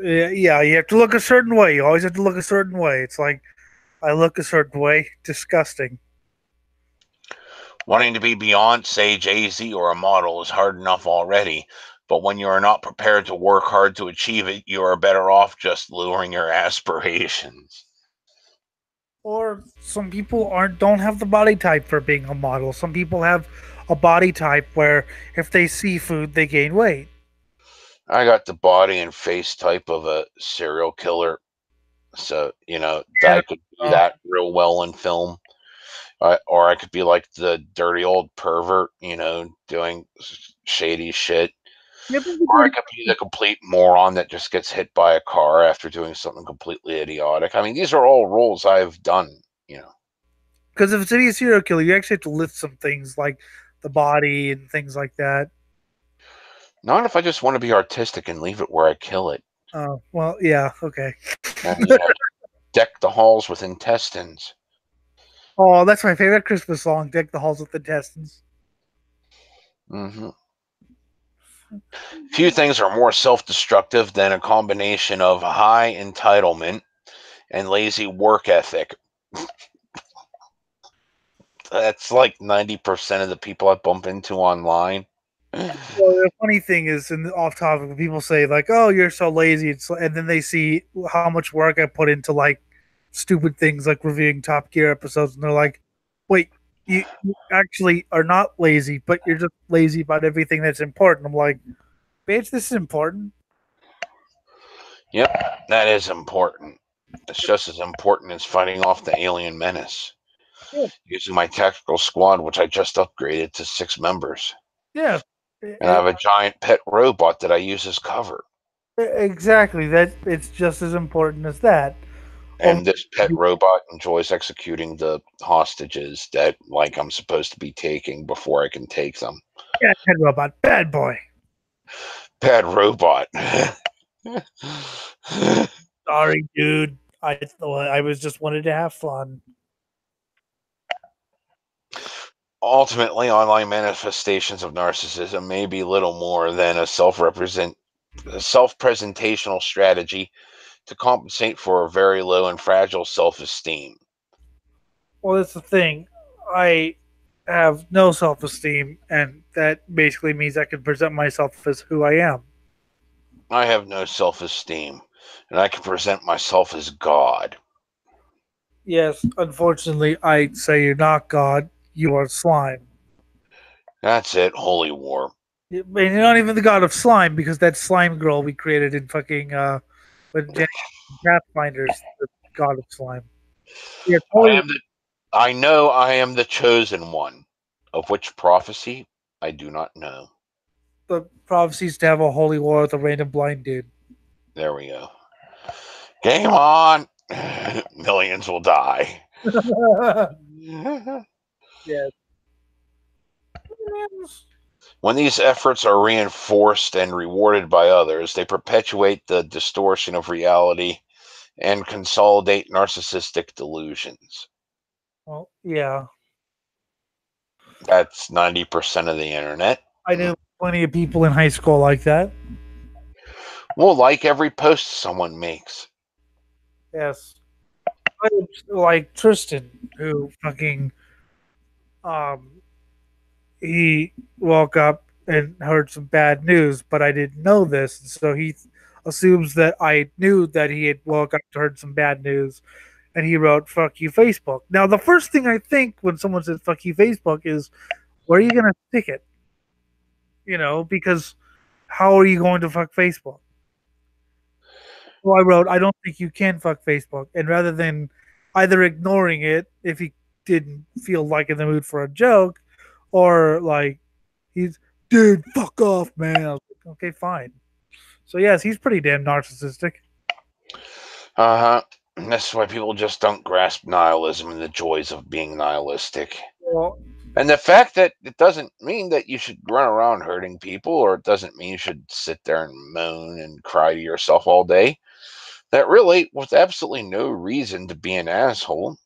Yeah, you have to look a certain way. You always have to look a certain way. It's like, I look a certain way. Disgusting. Wanting to be Beyonce, Jay-Z, or a model is hard enough already, but when you are not prepared to work hard to achieve it, you are better off just lowering your aspirations. Or some people don't have the body type for being a model. Some people have a body type where if they see food, they gain weight. I got the body and face type of a serial killer, so I could do that real well in film. Or I could be like the dirty old pervert, doing shady shit. Or I could be the complete moron that just gets hit by a car after doing something completely idiotic. I mean, these are all roles I've done, Because if it's to be a serial killer, you actually have to lift some things like the body and things like that. Not if I just want to be artistic and leave it where I kill it. Oh, well, yeah, okay. And, deck the halls with intestines. Oh, that's my favorite Christmas song, Deck the Halls with Intestines. Mm-hmm. Few things are more self-destructive than a combination of high entitlement and lazy work ethic. That's like 90% of the people I bump into online. Well, the funny thing is, off topic, people say like, "Oh, you're so lazy," and then they see how much work I put into like stupid things like reviewing Top Gear episodes, and they're like, "Wait, you actually are not lazy, but you're just lazy about everything that's important." I'm like, "Bitch, this is important." Yep, that is important. It's just as important as fighting off the alien menace. Yeah. Using my tactical squad, which I just upgraded to 6 members. Yeah. And I have a giant pet robot that I use as cover. Exactly. That it's just as important as that. And this pet robot enjoys executing the hostages that, like, I'm supposed to be taking before I can take them. Yeah, pet robot, bad boy. Bad robot. Sorry, dude. I was just wanted to have fun. Ultimately, online manifestations of narcissism may be little more than a self-presentational strategy to compensate for a very low and fragile self-esteem. Well, that's the thing. I have no self-esteem, and that basically means I can present myself as who I am. I have no self-esteem, and I can present myself as God. Yes, unfortunately, I'd say you're not God. You are slime. That's it, holy war. And you're not even the god of slime because that slime girl we created in fucking with Pathfinders. God of slime. Yeah, I totally. am the I know I am the chosen one. Of which prophecy I do not know. The prophecies to have a holy war with a random blind dude. There we go. Game on. Millions will die. Yeah. When these efforts are reinforced and rewarded by others, they perpetuate the distortion of reality and consolidate narcissistic delusions. Well, yeah. That's 90% of the internet. I knew plenty of people in high school like that. We'll like every post someone makes. Yes. Like Tristan, who fucking um he woke up and heard some bad news, but I didn't know this, so he assumes that I knew that he had woke up to heard some bad news, and he wrote "fuck you, Facebook." Now, the first thing I think when someone says "fuck you, Facebook" is, where are you gonna stick it? Because how are you going to fuck Facebook? So I wrote, "I don't think you can fuck Facebook," and rather than either ignoring it if he didn't feel like in the mood for a joke, or like he's, dude, fuck off, man. I was like, okay, fine. So yes, he's pretty damn narcissistic. Uh huh. That's why people just don't grasp nihilism and the joys of being nihilistic. Well, And the fact that it doesn't mean that you should run around hurting people, or it doesn't mean you should sit there and moan and cry to yourself all day. That really, with absolutely no reason to be an asshole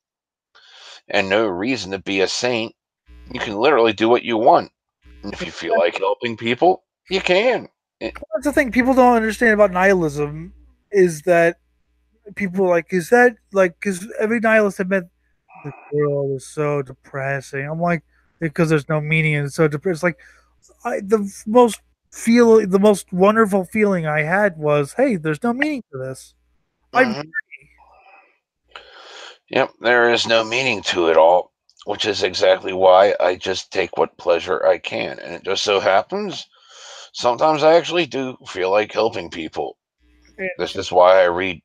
and no reason to be a saint, you can literally do what you want. And if you feel like helping people, you can. that's the thing people don't understand about nihilism is that people are like, is that like, because every nihilist admit the world is so depressing. I'm like, because there's no meaning and it's so depressing. Like, the most wonderful feeling I had was, hey, there's no meaning to this. I'm Mhm. Yep, there is no meaning to it all, which is exactly why I just take what pleasure I can. And it just so happens sometimes I actually do feel like helping people. This is why I read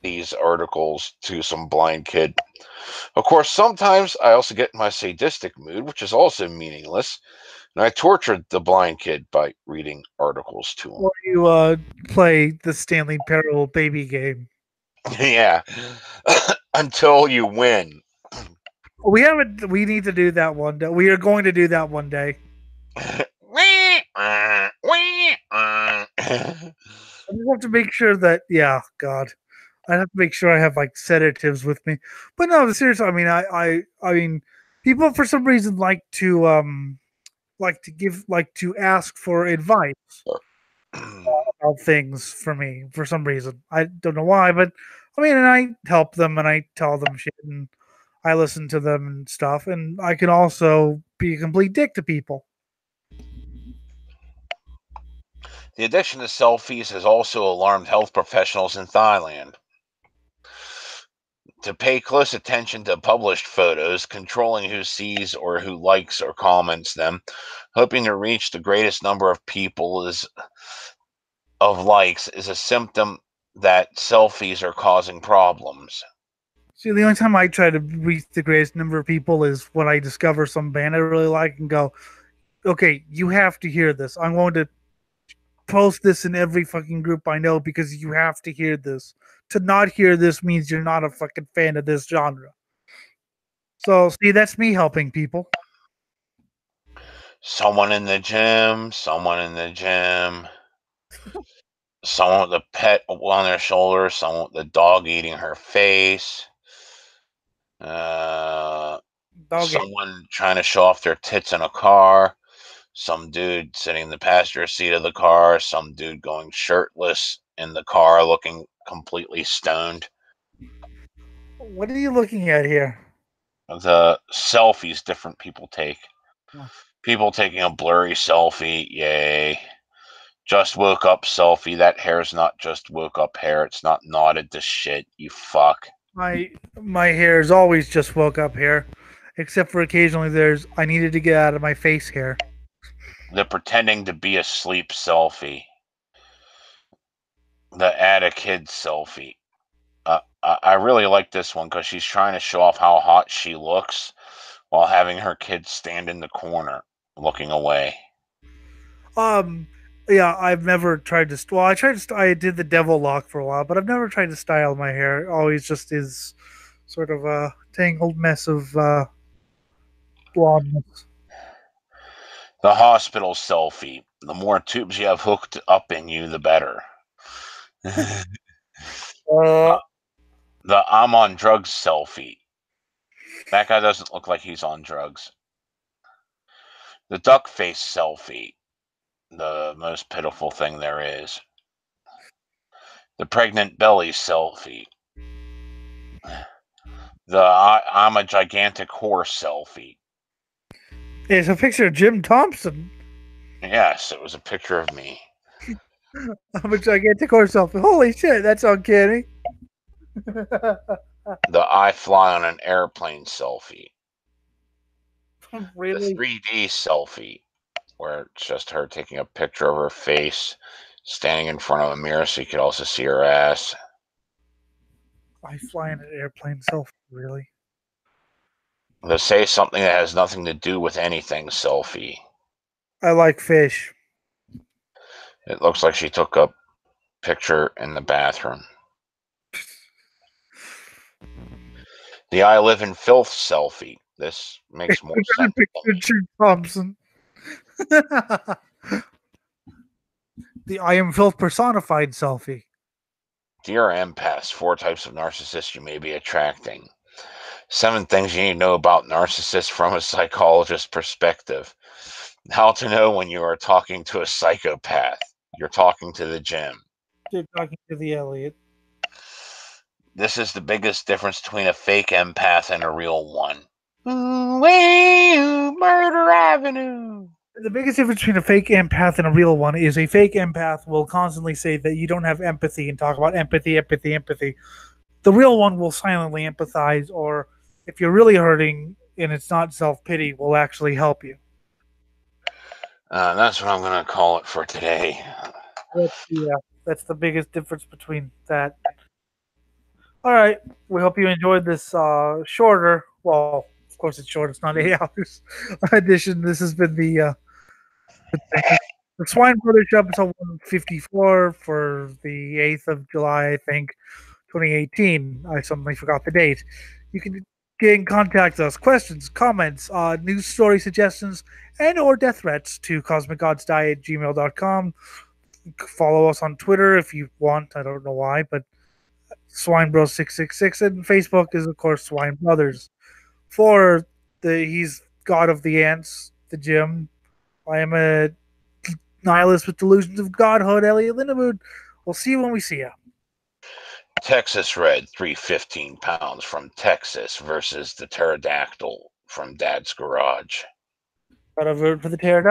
these articles to some blind kid. Of course, sometimes I also get in my sadistic mood, which is also meaningless, and I tortured the blind kid by reading articles to him. or you play the Stanley Parable baby game. Yeah, until you win. We haven't. We need to do that one day. We are going to do that one day. I just have to make sure that. Yeah, God, I have to make sure I have like sedatives with me. But no, seriously, I mean, I mean, people for some reason like to ask for advice about things for me for some reason. I don't know why, but I mean, and I help them and I tell them shit and I listen to them and stuff, and I can also be a complete dick to people. The addiction to selfies has also alarmed health professionals in Thailand. To pay close attention to published photos, controlling who sees or who likes or comments them, hoping to reach the greatest number of people of likes is a symptom that selfies are causing problems. See, the only time I try to reach the greatest number of people is when I discover some band I really like and go, okay, you have to hear this. I'm going to post this in every fucking group I know because you have to hear this. To not hear this means you're not a fucking fan of this genre. So, see, that's me helping people. Someone in the gym, someone in the gym, someone with a pet on their shoulder, someone with the dog eating her face, uh, Doggy. someone trying to show off their tits in a car, some dude sitting in the passenger seat of the car, some dude going shirtless in the car looking completely stoned. What are you looking at here? The selfies different people take. Oh, People taking a blurry selfie, yay. Just woke up selfie. That hair's not just woke up hair. It's not knotted to shit, you fuck. my hair is always just woke up hair, except for occasionally there's I needed to get out of my face hair. The pretending to be asleep selfie. The add a kid selfie. I really like this one because she's trying to show off how hot she looks while having her kids stand in the corner looking away. Yeah, I've never tried to. Well, I tried to. I did the devil lock for a while, but I've never tried to style my hair. It always just is sort of a tangled mess of blondness. The hospital selfie. The more tubes you have hooked up in you, the better. Uh, The I'm on drugs selfie. That guy doesn't look like he's on drugs. The duck face selfie. The most pitiful thing there is. The pregnant belly selfie. The I'm a gigantic horse selfie. it's a picture of Jim Thompson. Yes, it was a picture of me. I'm a gigantic horse selfie. Holy shit, that's uncanny. The I fly on an airplane selfie. Really? The 3D selfie, where it's just her taking a picture of her face, standing in front of a mirror so you could also see her ass. I fly in an airplane selfie, really? The say something that has nothing to do with anything selfie. I like fish. It looks like she took a picture in the bathroom. The I live in filth selfie. This makes more sense. Picture of Jim Thompson. The I am filth personified selfie. Dear empaths, 4 types of narcissists you may be attracting. 7 things you need to know about narcissists from a psychologist's perspective. How to know when you are talking to a psychopath. You're talking to the gym. You're talking to the Elliot. This is the biggest difference between a fake empath and a real one. Ooh, Murder Avenue. The biggest difference between a fake empath and a real one is a fake empath will constantly say that you don't have empathy and talk about empathy. The real one will silently empathize, or if you're really hurting and it's not self-pity, will actually help you. That's what I'm going to call it for today. That's the biggest difference between that. All right. We hope you enjoyed this shorter. Well, of course it's short. It's not 8 hours edition. This has been the Swine Brothers Show, episode 154 for the 8th of July, I think, 2018. I suddenly forgot the date. You can get in contact with us. Questions, comments, news story suggestions, and or death threats to cosmicgodsdie@gmail.com. Follow us on Twitter if you want. I don't know why, but Swine Bros 666, and Facebook is of course Swine Brothers. He's God of the Ants, the Jim. I am a nihilist with delusions of godhood, Elliot Lindemood. We'll see you when we see you. Texas Red, 315 pounds from Texas versus the pterodactyl from Dad's garage. Got a vote for the pterodactyl.